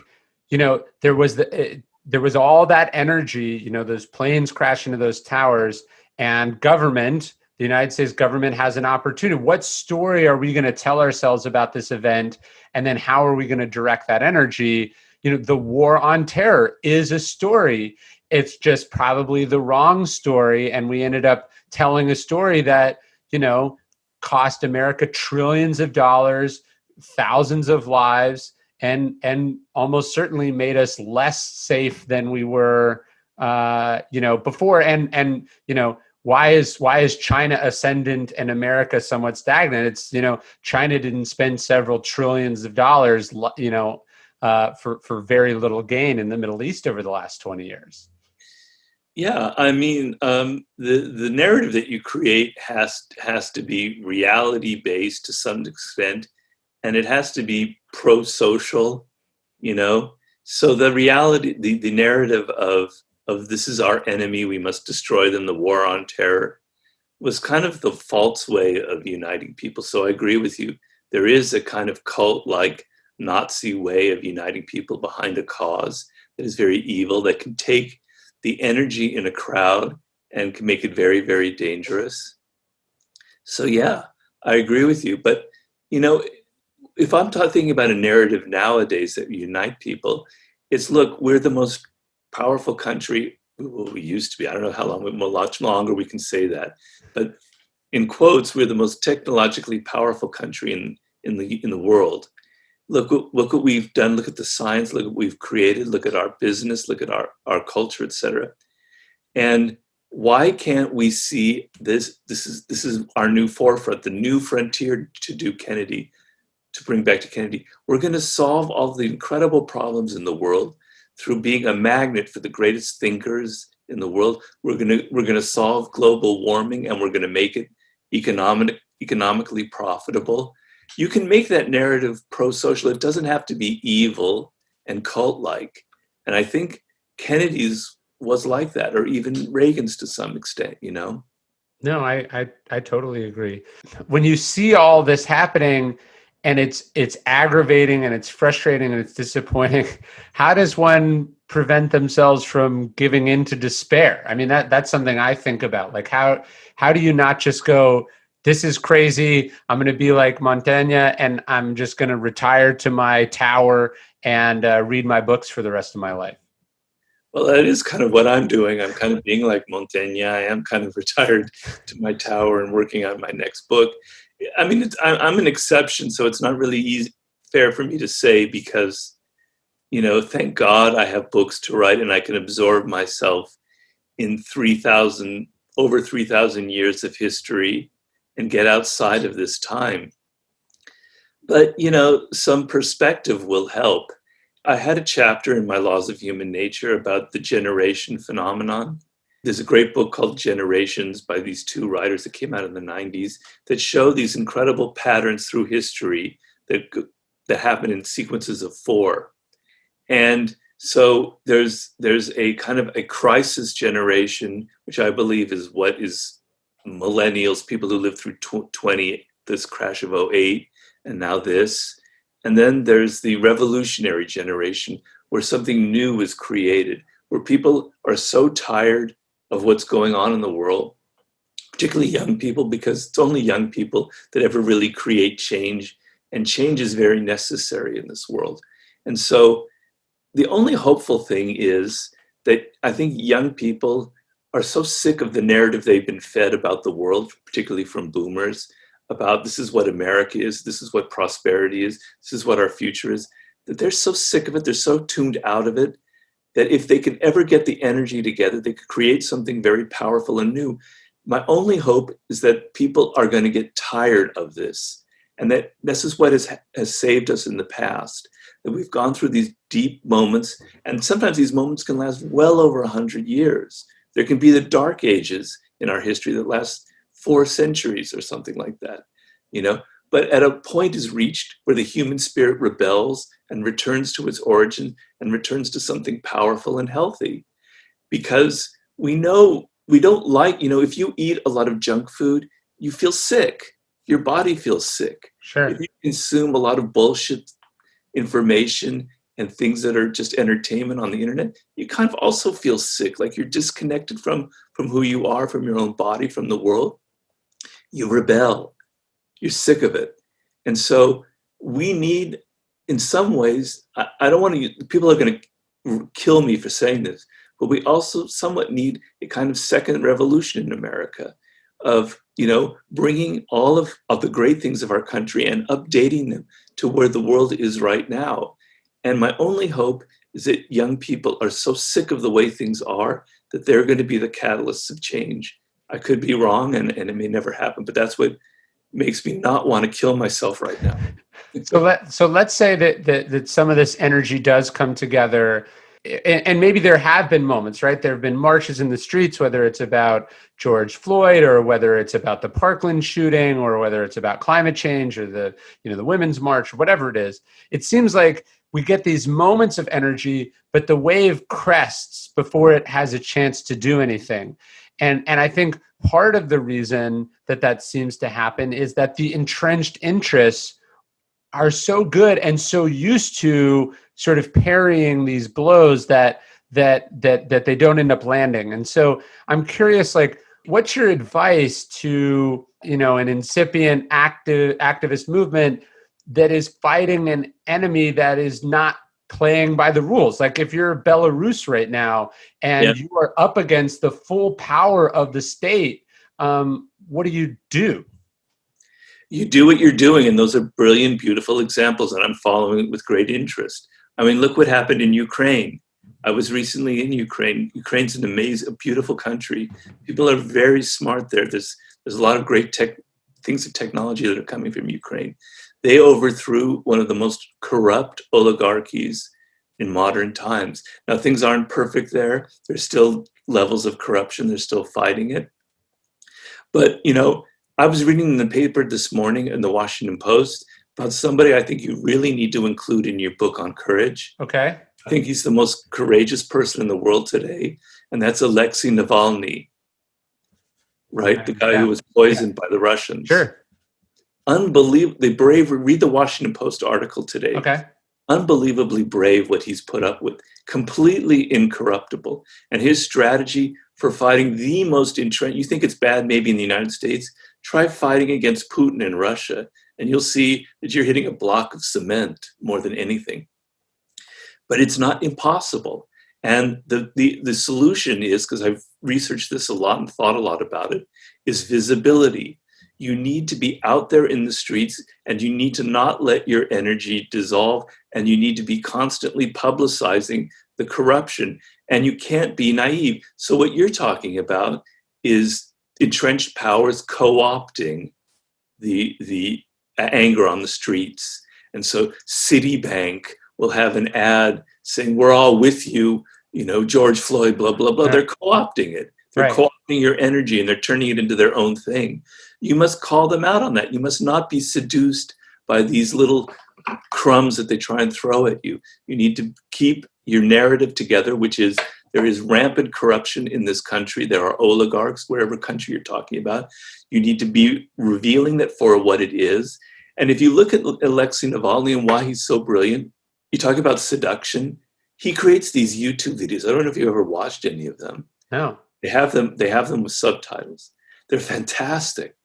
there was all that energy, those planes crash into those towers, and government, the United States government, has an opportunity. What story are we going to tell ourselves about this event, and then how are we going to direct that energy? The war on terror is a story. It's just probably the wrong story, and we ended up telling a story that cost America trillions of dollars, thousands of lives, and almost certainly made us less safe than we were before. And why is China ascendant and America somewhat stagnant? It's China didn't spend several trillions of dollars for very little gain in the Middle East over the last 20 years. Yeah, I mean, the narrative that you create has to be reality based to some extent, and it has to be pro-social, So the reality, the narrative of this is our enemy, we must destroy them, the war on terror, was kind of the false way of uniting people. So I agree with you. There is a kind of cult-like Nazi way of uniting people behind a cause that is very evil, that can take the energy in a crowd and can make it very, very dangerous. So yeah, I agree with you. But, if I'm thinking about a narrative nowadays that unite people, it's, look, we're the most powerful country. Well, we used to be. I don't know how long, much longer we can say that. But in quotes, we're the most technologically powerful country in the world. Look what we've done. Look at the science. Look what we've created. Look at our business. Look at our culture, etc. And why can't we see this? This is our new forefront, the new frontier to bring back to Kennedy. We're going to solve all the incredible problems in the world through being a magnet for the greatest thinkers in the world. We're going to solve global warming, and we're going to make it economically profitable. You can make that narrative pro-social. It doesn't have to be evil and cult-like. And I think Kennedy's was like that, or even Reagan's to some extent, No, I totally agree. When you see all this happening, and it's aggravating and it's frustrating and it's disappointing, how does one prevent themselves from giving in to despair? I mean, that's something I think about. Like, how do you not just go, this is crazy, I'm going to be like Montaigne, and I'm just going to retire to my tower and read my books for the rest of my life? Well, that is kind of what I'm doing. I'm kind of being like Montaigne. I am kind of retired to my tower and working on my next book. I mean, I'm an exception, so it's not really fair for me to say, because, thank God I have books to write, and I can absorb myself in over 3,000 years of history and get outside of this time. But, some perspective will help. I had a chapter in my Laws of Human Nature about the generation phenomenon. There's a great book called Generations by these two writers that came out in the 90s that show these incredible patterns through history that happen in sequences of 4. And so there's a kind of a crisis generation, which I believe is what is millennials, people who lived through this crash of '08, and now this. And then there's the revolutionary generation, where something new is created, where people are so tired of what's going on in the world, particularly young people, because it's only young people that ever really create change, and change is very necessary in this world. And so the only hopeful thing is that I think young people are so sick of the narrative they've been fed about the world, particularly from boomers, about this is what America is, this is what prosperity is, this is what our future is, that they're so sick of it, they're so tuned out of it, that if they could ever get the energy together, they could create something very powerful and new. My only hope is that people are going to get tired of this, And that this is what has saved us in the past, that we've gone through these deep moments, and sometimes these moments can last well over 100 years. There can be the dark ages in our history that last 4 centuries or something like that, you know. But at a point is reached where the human spirit rebels and returns to its origin and returns to something powerful and healthy. Because we know we don't like, if you eat a lot of junk food, you feel sick. Your body feels sick. Sure. If you consume a lot of bullshit information and things that are just entertainment on the internet, you kind of also feel sick, like you're disconnected from who you are, from your own body, from the world. You rebel. You're sick of it. And so we need, in some ways, I don't want to, people are going to kill me for saying this, but we also somewhat need a kind of second revolution in America of, bringing all of the great things of our country and updating them to where the world is right now. And my only hope is that young people are so sick of the way things are that they're going to be the catalysts of change. I could be wrong, and it may never happen, but that's what makes me not want to kill myself right now. So let's say that some of this energy does come together, and maybe there have been moments, right? There have been marches in the streets, whether it's about George Floyd or whether it's about the Parkland shooting or whether it's about climate change or the Women's March or whatever it is. It seems like we get these moments of energy, but the wave crests before it has a chance to do anything. And I think part of the reason that seems to happen is that the entrenched interests are so good and so used to sort of parrying these blows that they don't end up landing. And so I'm curious, like, what's your advice to, an incipient activist movement that is fighting an enemy that is not playing by the rules? Like if you're Belarus right now and you are up against the full power of the state, what do you do? You do what you're doing, and those are brilliant, beautiful examples, and I'm following it with great interest. I mean, look what happened in Ukraine. I was recently in Ukraine. Ukraine's an amazing, beautiful country. People are very smart there. There's a lot of great things of technology that are coming from Ukraine. They overthrew one of the most corrupt oligarchies in modern times. Now, things aren't perfect there. There's still levels of corruption. They're still fighting it. But, I was reading in the paper this morning in the Washington Post about somebody I think you really need to include in your book on courage. Okay. I think he's the most courageous person in the world today, and that's Alexei Navalny, right? The guy who was poisoned by the Russians. Sure. Unbelievably brave. Read the Washington Post article today. Okay. Unbelievably brave what he's put up with. Completely incorruptible. And his strategy for fighting the most entrenched, you think it's bad maybe in the United States, try fighting against Putin in Russia, and you'll see that you're hitting a block of cement more than anything. But it's not impossible. And the solution is, because I've researched this a lot and thought a lot about it, is visibility. You need to be out there in the streets, and you need to not let your energy dissolve, and you need to be constantly publicizing the corruption, and you can't be naive. So what you're talking about is entrenched powers co-opting the anger on the streets. And so Citibank will have an ad saying, "We're all with you, George Floyd, blah, blah, blah." Yeah. They're co-opting it. They're co-opting your energy, and they're turning it into their own thing. You must call them out on that. You must not be seduced by these little crumbs that they try and throw at you. You need to keep your narrative together, which is there is rampant corruption in this country. There are oligarchs, wherever country you're talking about. You need to be revealing that for what it is. And if you look at Alexei Navalny and why he's so brilliant, you talk about seduction. He creates these YouTube videos. I don't know if you've ever watched any of them. No. They have them with subtitles. They're fantastic.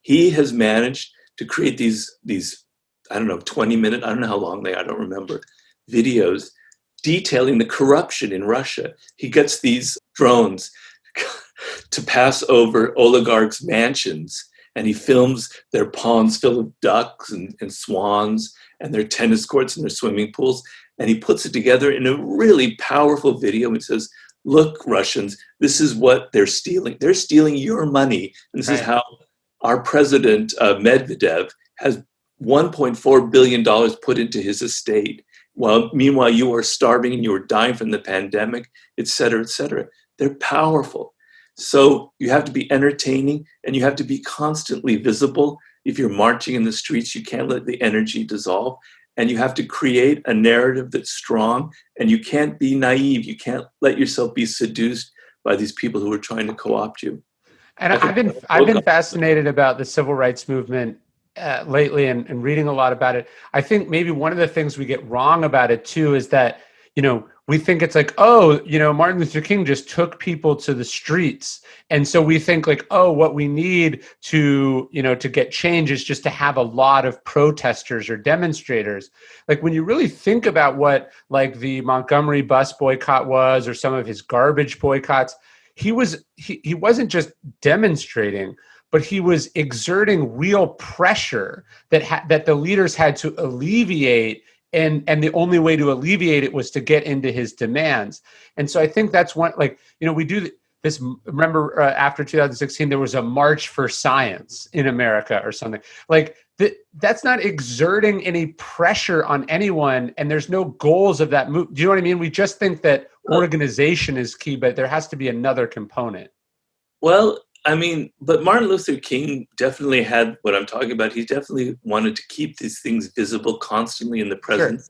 He has managed to create these 20-minute, I don't know how long I don't remember, videos detailing the corruption in Russia. He gets these drones to pass over oligarchs' mansions, and he films their ponds filled with ducks and swans and their tennis courts and their swimming pools, and he puts it together in a really powerful video and says, "Look, Russians, this is what they're stealing. They're stealing your money, and this is how our president, Medvedev, has $1.4 billion put into his estate. While meanwhile, you are starving and you are dying from the pandemic, et cetera, et cetera. They're powerful. So you have to be entertaining and you have to be constantly visible. If you're marching in the streets, you can't let the energy dissolve. And you have to create a narrative that's strong, and you can't be naive. You can't let yourself be seduced by these people who are trying to co-opt you. And I've been fascinated about the civil rights movement lately, and reading a lot about it. I think maybe one of the things we get wrong about it too is that, we think it's like, oh, Martin Luther King just took people to the streets. And so we think like, oh, what we need to get change is just to have a lot of protesters or demonstrators. Like when you really think about what like the Montgomery bus boycott was, or some of his garbage boycotts, he wasn't just demonstrating, but he was exerting real pressure that the leaders had to alleviate. And the only way to alleviate it was to get into his demands. And so I think that's one, like, we do this. Remember, after 2016, there was a March for Science in America or something. Like that's not exerting any pressure on anyone. And there's no goals of that move. Do you know what I mean? We just think that organization is key, but there has to be another component. Well, I mean, but Martin Luther King definitely had what I'm talking about. He definitely wanted to keep these things visible constantly in the present.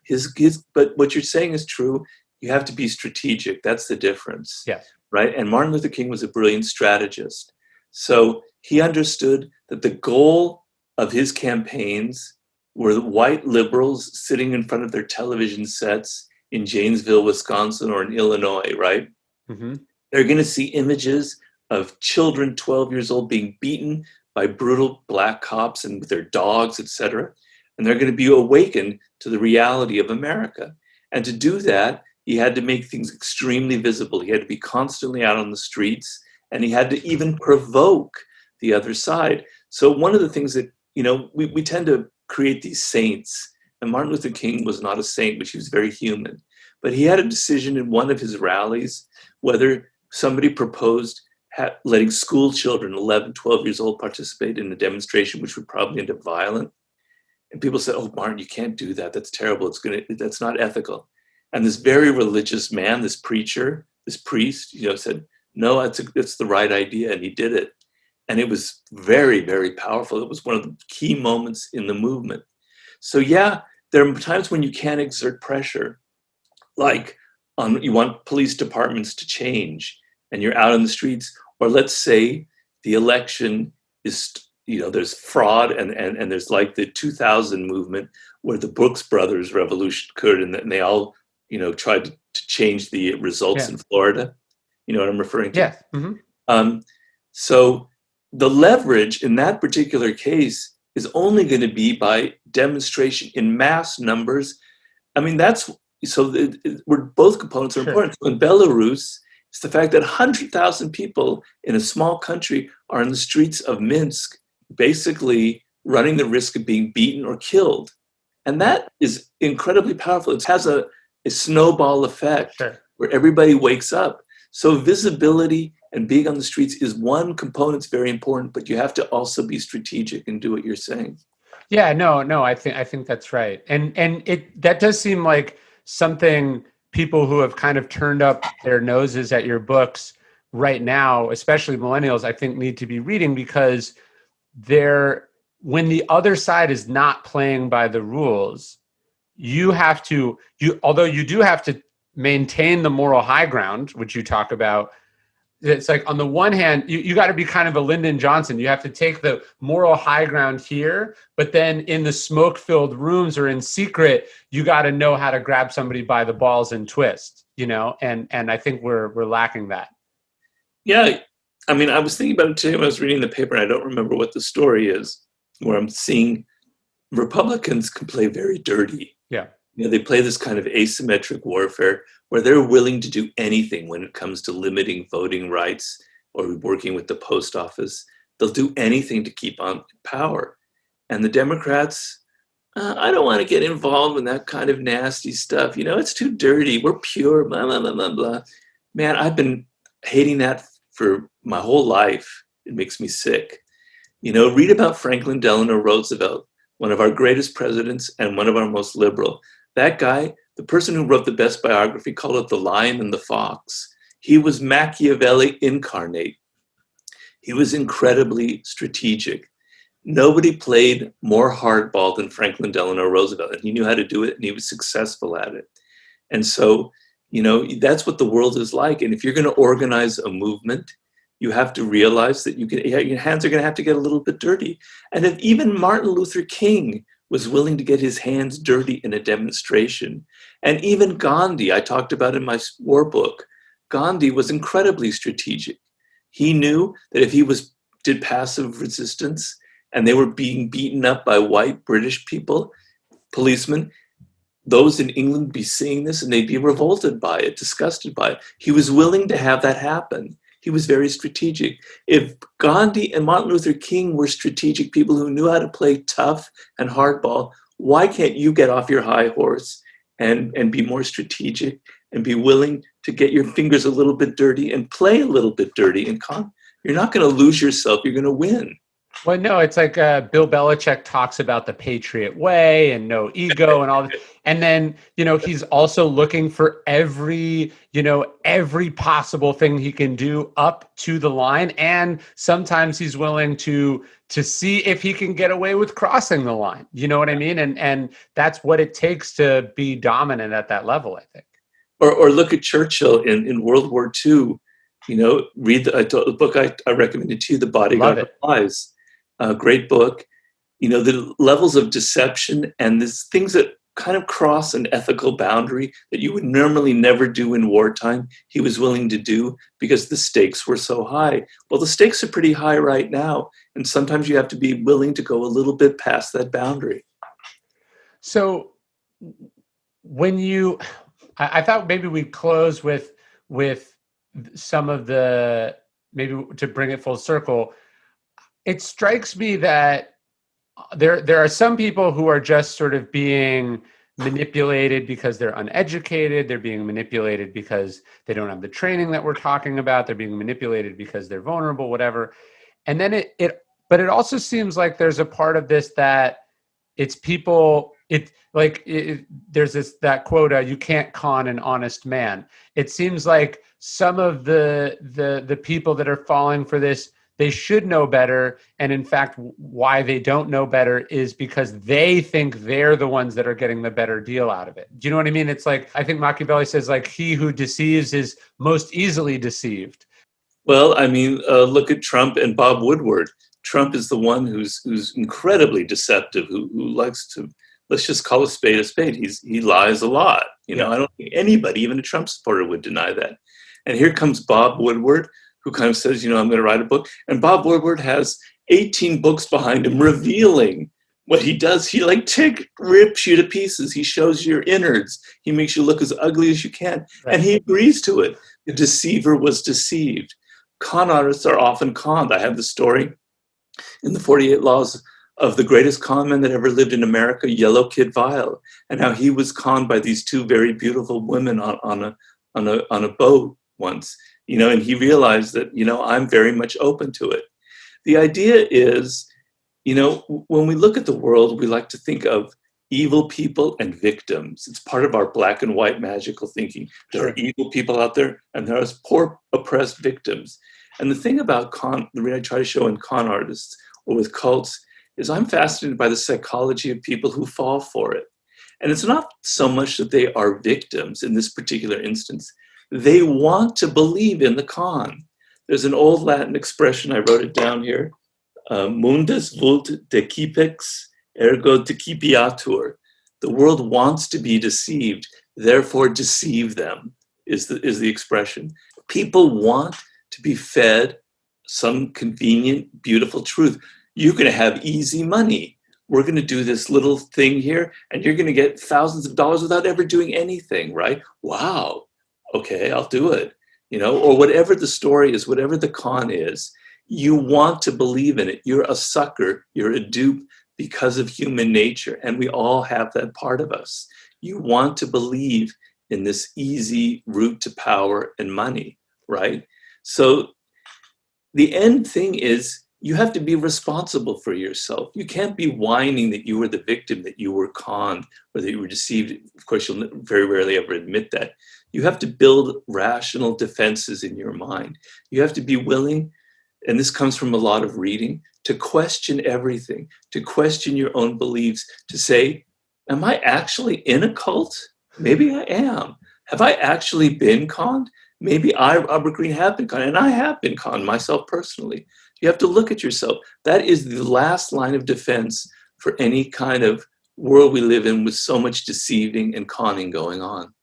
Sure. But what you're saying is true. You have to be strategic. That's the difference. Yes. Right? And Martin Luther King was a brilliant strategist. So he understood that the goal of his campaigns were white liberals sitting in front of their television sets in Janesville, Wisconsin, or in Illinois, right? Mm-hmm. They're going to see images of children 12 years old being beaten by brutal black cops and with their dogs, etc. And they're going to be awakened to the reality of America. And to do that, he had to make things extremely visible. He had to be constantly out on the streets, and he had to even provoke the other side. So one of the things that, we tend to create these saints, and Martin Luther King was not a saint, but he was very human. But he had a decision in one of his rallies whether somebody proposed letting school children, 11, 12 years old, participate in a demonstration, which would probably end up violent. And people said, oh, Martin, you can't do that. That's terrible. That's not ethical. And this very religious man, this preacher, this priest, said, no, that's the right idea. And he did it. And it was very, very powerful. It was one of the key moments in the movement. So yeah, there are times when you can't exert pressure, like you want police departments to change and you're out on the streets. Or let's say the election is, there's fraud and there's like the 2000 movement where the Brooks Brothers revolution occurred and they all, tried to change the results in Florida. You know what I'm referring to? Yeah. Mm-hmm. So the leverage in that particular case is only going to be by demonstration in mass numbers. I mean, where both components are important. So in Belarus, it's the fact that 100,000 people in a small country are in the streets of Minsk, basically running the risk of being beaten or killed. And that is incredibly powerful. It has a snowball effect where everybody wakes up. So visibility and being on the streets is one component that's very important, but you have to also be strategic and do what you're saying. Yeah, no, I think that's right. And that does seem like something people who have kind of turned up their noses at your books right now, especially millennials, I think need to be reading, because when the other side is not playing by the rules, although you do have to maintain the moral high ground, which you talk about. It's like on the one hand, you got to be kind of a Lyndon Johnson. You have to take the moral high ground here, but then in the smoke-filled rooms or in secret, you got to know how to grab somebody by the balls and twist, and I think we're lacking that. Yeah. I mean, I was thinking about it today when I was reading the paper, and I don't remember what the story is, where I'm seeing Republicans can play very dirty. Yeah. They play this kind of asymmetric warfare where they're willing to do anything when it comes to limiting voting rights or working with the post office. They'll do anything to keep on power. And the Democrats, I don't want to get involved in that kind of nasty stuff. It's too dirty. We're pure, blah, blah, blah, blah, blah. Man, I've been hating that for my whole life. It makes me sick. Read about Franklin Delano Roosevelt, one of our greatest presidents and one of our most liberal. That guy, the person who wrote the best biography, called it The Lion and the Fox. He was Machiavelli incarnate. He was incredibly strategic. Nobody played more hardball than Franklin Delano Roosevelt, and he knew how to do it, and he was successful at it. And so, that's what the world is like. And if you're going to organize a movement, you have to realize that your hands are going to have to get a little bit dirty. And if even Martin Luther King was willing to get his hands dirty in a demonstration, and even Gandhi, I talked about in my war book, Gandhi was incredibly strategic. He knew that if he did passive resistance and they were being beaten up by white British people, policemen, those in England would be seeing this and they'd be revolted by it, disgusted by it. He was willing to have that happen. He was very strategic. If Gandhi and Martin Luther King were strategic people who knew how to play tough and hardball, why can't you get off your high horse and be more strategic and be willing to get your fingers a little bit dirty and play a little bit dirty? And you're not going to lose yourself. You're going to win. Well, no, it's like Bill Belichick talks about the Patriot way and no ego and all that. And then, he's also looking for every possible thing he can do up to the line. And sometimes he's willing to see if he can get away with crossing the line. You know what I mean? And that's what it takes to be dominant at that level, I think. Or look at Churchill in World War II. Read the book I recommended to you, The Bodyguard of Lies. Great book. The levels of deception and these things that kind of cross an ethical boundary that you would normally never do in wartime, he was willing to do because the stakes were so high. Well, the stakes are pretty high right now, and sometimes you have to be willing to go a little bit past that boundary. So I thought maybe we'd close with some of the, maybe to bring it full circle. It strikes me that there are some people who are just sort of being manipulated because they're uneducated. They're being manipulated because they don't have the training that we're talking about. They're being manipulated because they're vulnerable, whatever. And then but it also seems like there's a part of this that it's people. There's that quote, you can't con an honest man. It seems like some of the people that are falling for this, they should know better. And in fact, why they don't know better is because they think they're the ones that are getting the better deal out of it. Do you know what I mean? It's like, I think Machiavelli says, he who deceives is most easily deceived. Well, look at Trump and Bob Woodward. Trump is the one who's incredibly deceptive, who likes to, let's just call a spade a spade. He lies a lot. I don't think anybody, even a Trump supporter, would deny that. And here comes Bob Woodward, who kind of says, I'm going to write a book. And Bob Woodward has 18 books behind him revealing what he does. He rips you to pieces. He shows your innards. He makes you look as ugly as you can. Right. And he agrees to it. The deceiver was deceived. Con artists are often conned. I have the story in the 48 Laws of the greatest con man that ever lived in America, Yellow Kid Vile, and how he was conned by these two very beautiful women on a boat once, and he realized that, I'm very much open to it. The idea is, when we look at the world, we like to think of evil people and victims. It's part of our black and white magical thinking. There are evil people out there, and there are poor oppressed victims. And the thing about the way I try to show in con artists or with cults is I'm fascinated by the psychology of people who fall for it. And it's not so much that they are victims in this particular instance. They want to believe in the con. There's an old Latin expression, I wrote it down here, mundus vult decipex, ergo decipiatur. The world wants to be deceived, therefore deceive them, is the expression. People want to be fed some convenient, beautiful truth. You're going to have easy money. We're going to do this little thing here, and you're going to get thousands of dollars without ever doing anything, right? Wow. Okay, I'll do it. Or whatever the story is, whatever the con is, you want to believe in it. You're a sucker. You're a dupe because of human nature, and we all have that part of us. You want to believe in this easy route to power and money, right? So the end thing is you have to be responsible for yourself. You can't be whining that you were the victim, that you were conned, or that you were deceived. Of course, you'll very rarely ever admit that. You have to build rational defenses in your mind. You have to be willing, and this comes from a lot of reading, to question everything, to question your own beliefs, to say, am I actually in a cult? Maybe I am. Have I actually been conned? Maybe I, Robert Greene, have been conned, and I have been conned myself personally. You have to look at yourself. That is the last line of defense for any kind of world we live in with so much deceiving and conning going on.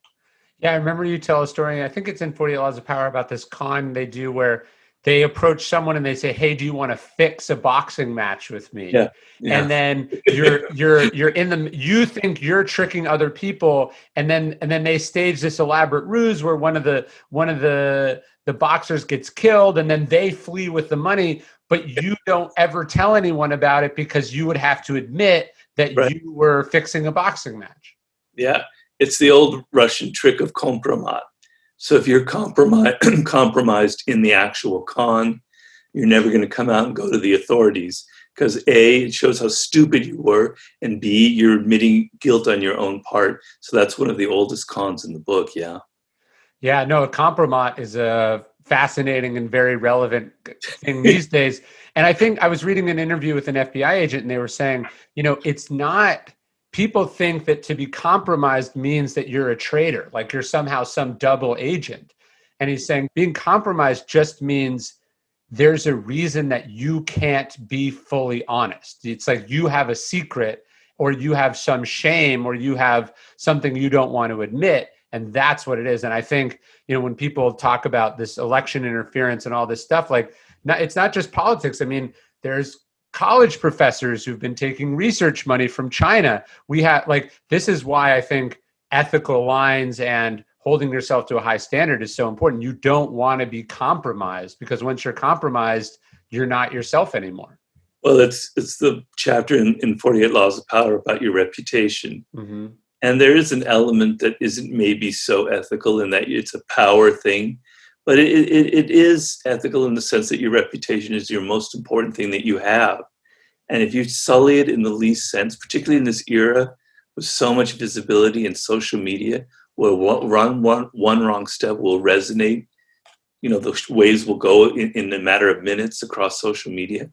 Yeah, I remember you tell a story. I think it's in 48 Laws of Power about this con they do where they approach someone and they say, "Hey, do you want to fix a boxing match with me?" Yeah, yeah. And then you're in the you think you're tricking other people, and then they stage this elaborate ruse where one of the boxers gets killed, and then they flee with the money, but you don't ever tell anyone about it because you would have to admit that Right. you were fixing a boxing match. Yeah, it's the old Russian trick of kompromat. So if you're compromised in the actual con, you're never going to come out and go to the authorities because A, it shows how stupid you were, and B, you're admitting guilt on your own part. So that's one of the oldest cons in the book, yeah. Yeah, no, a compromat is a fascinating and very relevant thing these days. And I think I was reading an interview with an FBI agent, and they were saying, it's not, people think that to be compromised means that you're a traitor, like you're somehow some double agent. And he's saying being compromised just means there's a reason that you can't be fully honest. It's like you have a secret, or you have some shame, or you have something you don't want to admit. And that's what it is. And I think, when people talk about this election interference and all this stuff, like, it's not just politics. I mean, there's college professors who've been taking research money from China. We have, like, this is why I think ethical lines and holding yourself to a high standard is so important. You don't want to be compromised, because once you're compromised, you're not yourself anymore. Well, it's the chapter in 48 Laws of Power about your reputation. Mm-hmm. And there is an element that isn't maybe so ethical in that it's a power thing, but it is ethical in the sense that your reputation is your most important thing that you have. And if you sully it in the least sense, particularly in this era with so much visibility and social media, where one wrong step will resonate, the waves will go in a matter of minutes across social media.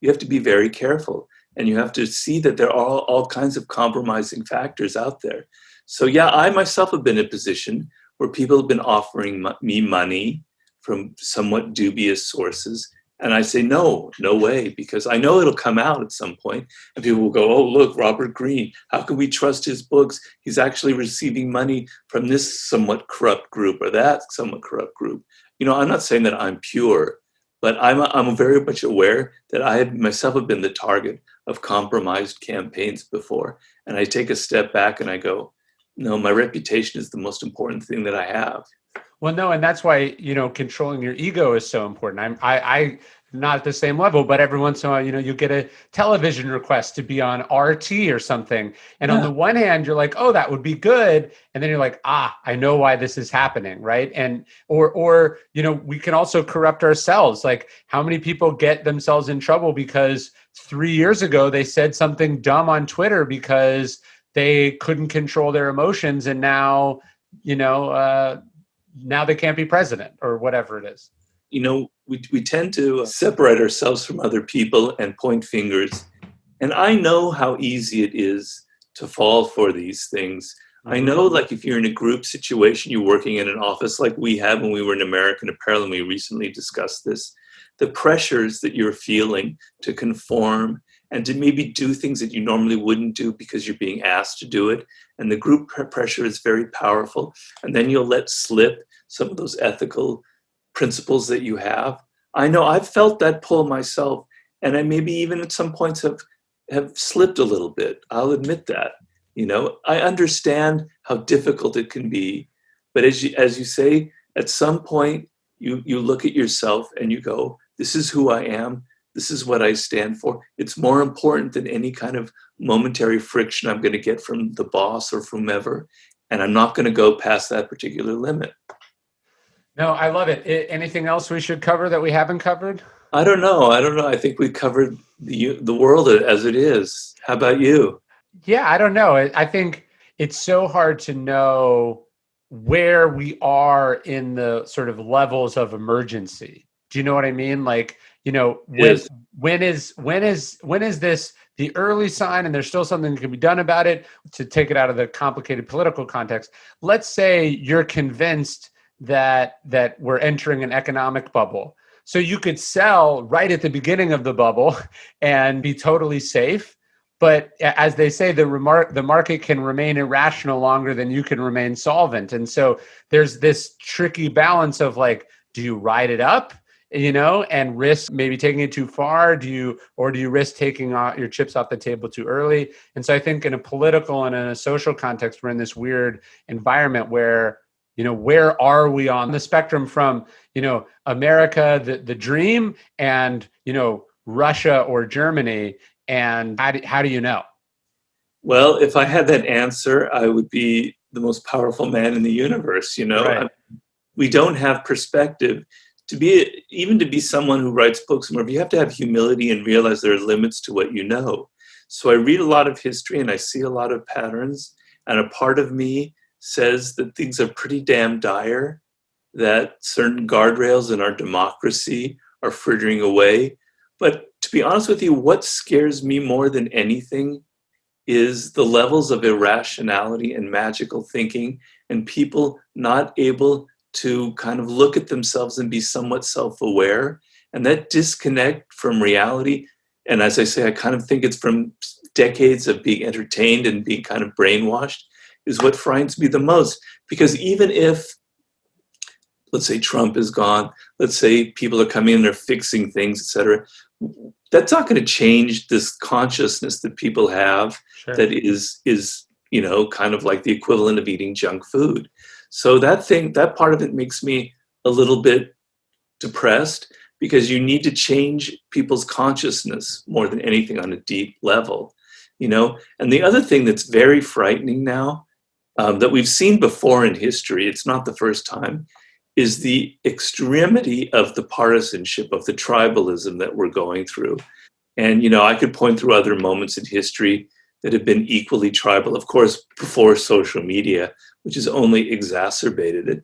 You have to be very careful. And you have to see that there are all kinds of compromising factors out there. So yeah, I myself have been in a position where people have been offering me money from somewhat dubious sources. And I say, no way, because I know it'll come out at some point. And people will go, oh, look, Robert Greene, how can we trust his books? He's actually receiving money from this somewhat corrupt group or that somewhat corrupt group. I'm not saying that I'm pure, but I'm very much aware that I myself have been the target of compromised campaigns before. And I take a step back and I go, no, my reputation is the most important thing that I have. Well, no, and that's why, controlling your ego is so important. I not at the same level, but every once in a while, you get a television request to be on RT or something. And on the one hand, you're like, oh, that would be good. And then you're like, I know why this is happening, right? And or we can also corrupt ourselves. Like, how many people get themselves in trouble because 3 years ago they said something dumb on Twitter because they couldn't control their emotions, and now, now they can't be president or whatever it is. We tend to separate ourselves from other people and point fingers. And I know how easy it is to fall for these things. Mm-hmm. I know, like, if you're in a group situation, you're working in an office like we have when we were in American Apparel, and we recently discussed this, the pressures that you're feeling to conform and to maybe do things that you normally wouldn't do because you're being asked to do it. And the group pressure is very powerful. And then you'll let slip some of those ethical principles that you have. I know I've felt that pull myself, and I maybe even at some points have slipped a little bit. I'll admit that. I understand how difficult it can be, but as you say, at some point you look at yourself and you go, this is who I am. This is what I stand for. It's more important than any kind of momentary friction I'm going to get from the boss or from whomever, and I'm not going to go past that particular limit. No, I love it. Anything else we should cover that we haven't covered? I don't know. I don't know. I think we covered the world as it is. How about you? Yeah, I don't know. I think it's so hard to know where we are in the sort of levels of emergency. Do you know what I mean? Like, Is when is this the early sign and there's still something that can be done about it? To take it out of the complicated political context, let's say you're convinced that we're entering an economic bubble. So you could sell right at the beginning of the bubble and be totally safe. But as they say, the market can remain irrational longer than you can remain solvent. And so there's this tricky balance of like, do you ride it up, and risk maybe taking it too far? Do you risk taking your chips off the table too early? And so I think in a political and in a social context, we're in this weird environment where, where are we on the spectrum from, America, the dream, and, Russia or Germany? And how do you know? Well, if I had that answer, I would be the most powerful man in the universe. Right. We don't have perspective. To be someone who writes books and whatever, you have to have humility and realize there are limits to what you know. So I read a lot of history and I see a lot of patterns, and a part of me says that things are pretty damn dire, that certain guardrails in our democracy are frittering away. But to be honest with you, what scares me more than anything is the levels of irrationality and magical thinking, and people not able to kind of look at themselves and be somewhat self-aware. And that disconnect from reality, and as I say, I kind of think it's from decades of being entertained and being kind of brainwashed, is what frightens me the most. Because even if, let's say, Trump is gone, let's say people are coming in, they're fixing things, etc., that's not going to change this consciousness that people have. Sure. That is kind of like the equivalent of eating junk food. So that part of it makes me a little bit depressed, because you need to change people's consciousness more than anything on a deep level. And the other thing that's very frightening now, that we've seen before in history, it's not the first time, is the extremity of the partisanship, of the tribalism that we're going through. And, I could point through other moments in history that have been equally tribal, of course, before social media, which has only exacerbated it.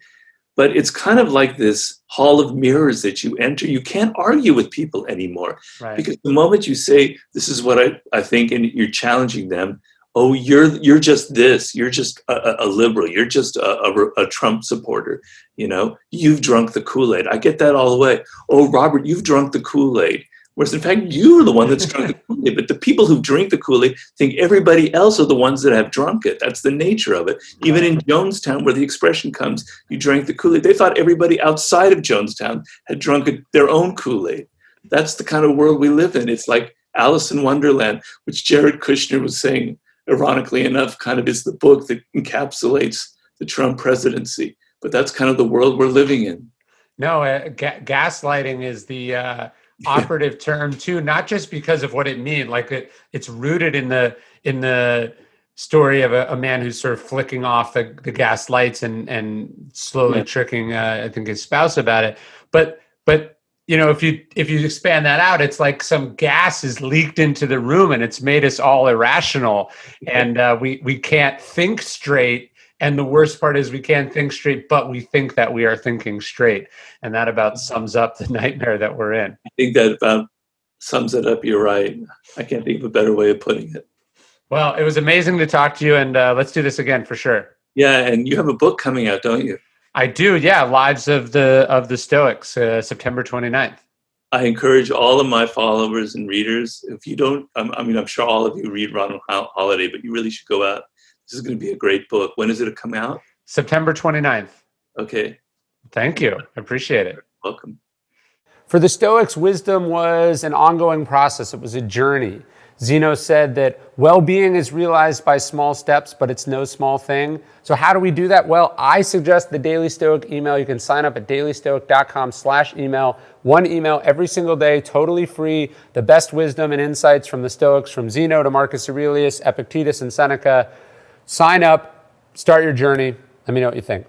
But it's kind of like this hall of mirrors that you enter. You can't argue with people anymore. Right. Because the moment you say, this is what I think, and you're challenging them, oh, you're just this, you're just a liberal, you're just a Trump supporter, you've drunk the Kool-Aid. I get that all the way. Oh, Robert, you've drunk the Kool-Aid. Whereas in fact, you're the one that's drunk the Kool-Aid, but the people who drink the Kool-Aid think everybody else are the ones that have drunk it. That's the nature of it. Even in Jonestown, where the expression comes, you drank the Kool-Aid, they thought everybody outside of Jonestown had drunk their own Kool-Aid. That's the kind of world we live in. It's like Alice in Wonderland, which Jared Kushner was saying, ironically enough, kind of is the book that encapsulates the Trump presidency. But that's kind of the world we're living in. No, gaslighting is the operative term too, not just because of what it means. Like it's rooted in the story of a man who's sort of flicking off the gas lights and slowly tricking, I think, his spouse about it. But if you expand that out, it's like some gas is leaked into the room and it's made us all irrational, and we can't think straight. And the worst part is we can't think straight, but we think that we are thinking straight. And that about sums up the nightmare that we're in. I think that about sums it up. You're right. I can't think of a better way of putting it. Well, it was amazing to talk to you, and let's do this again for sure. Yeah, and you have a book coming out, don't you? I do, yeah. Lives of the Stoics, September 29th. I encourage all of my followers and readers, if you don't, I'm sure all of you read Ronald Holiday, but you really should go out. This is going to be a great book. When is it come out? September 29th. Okay. Thank you. I appreciate it. Welcome. For the Stoics, wisdom was an ongoing process. It was a journey. Zeno said that well-being is realized by small steps, but it's no small thing. So how do we do that? Well, I suggest the Daily Stoic email. You can sign up at dailystoic.com/email. One email every single day, totally free. The best wisdom and insights from the Stoics, from Zeno to Marcus Aurelius, Epictetus, and Seneca. Sign up, start your journey. Let me know what you think.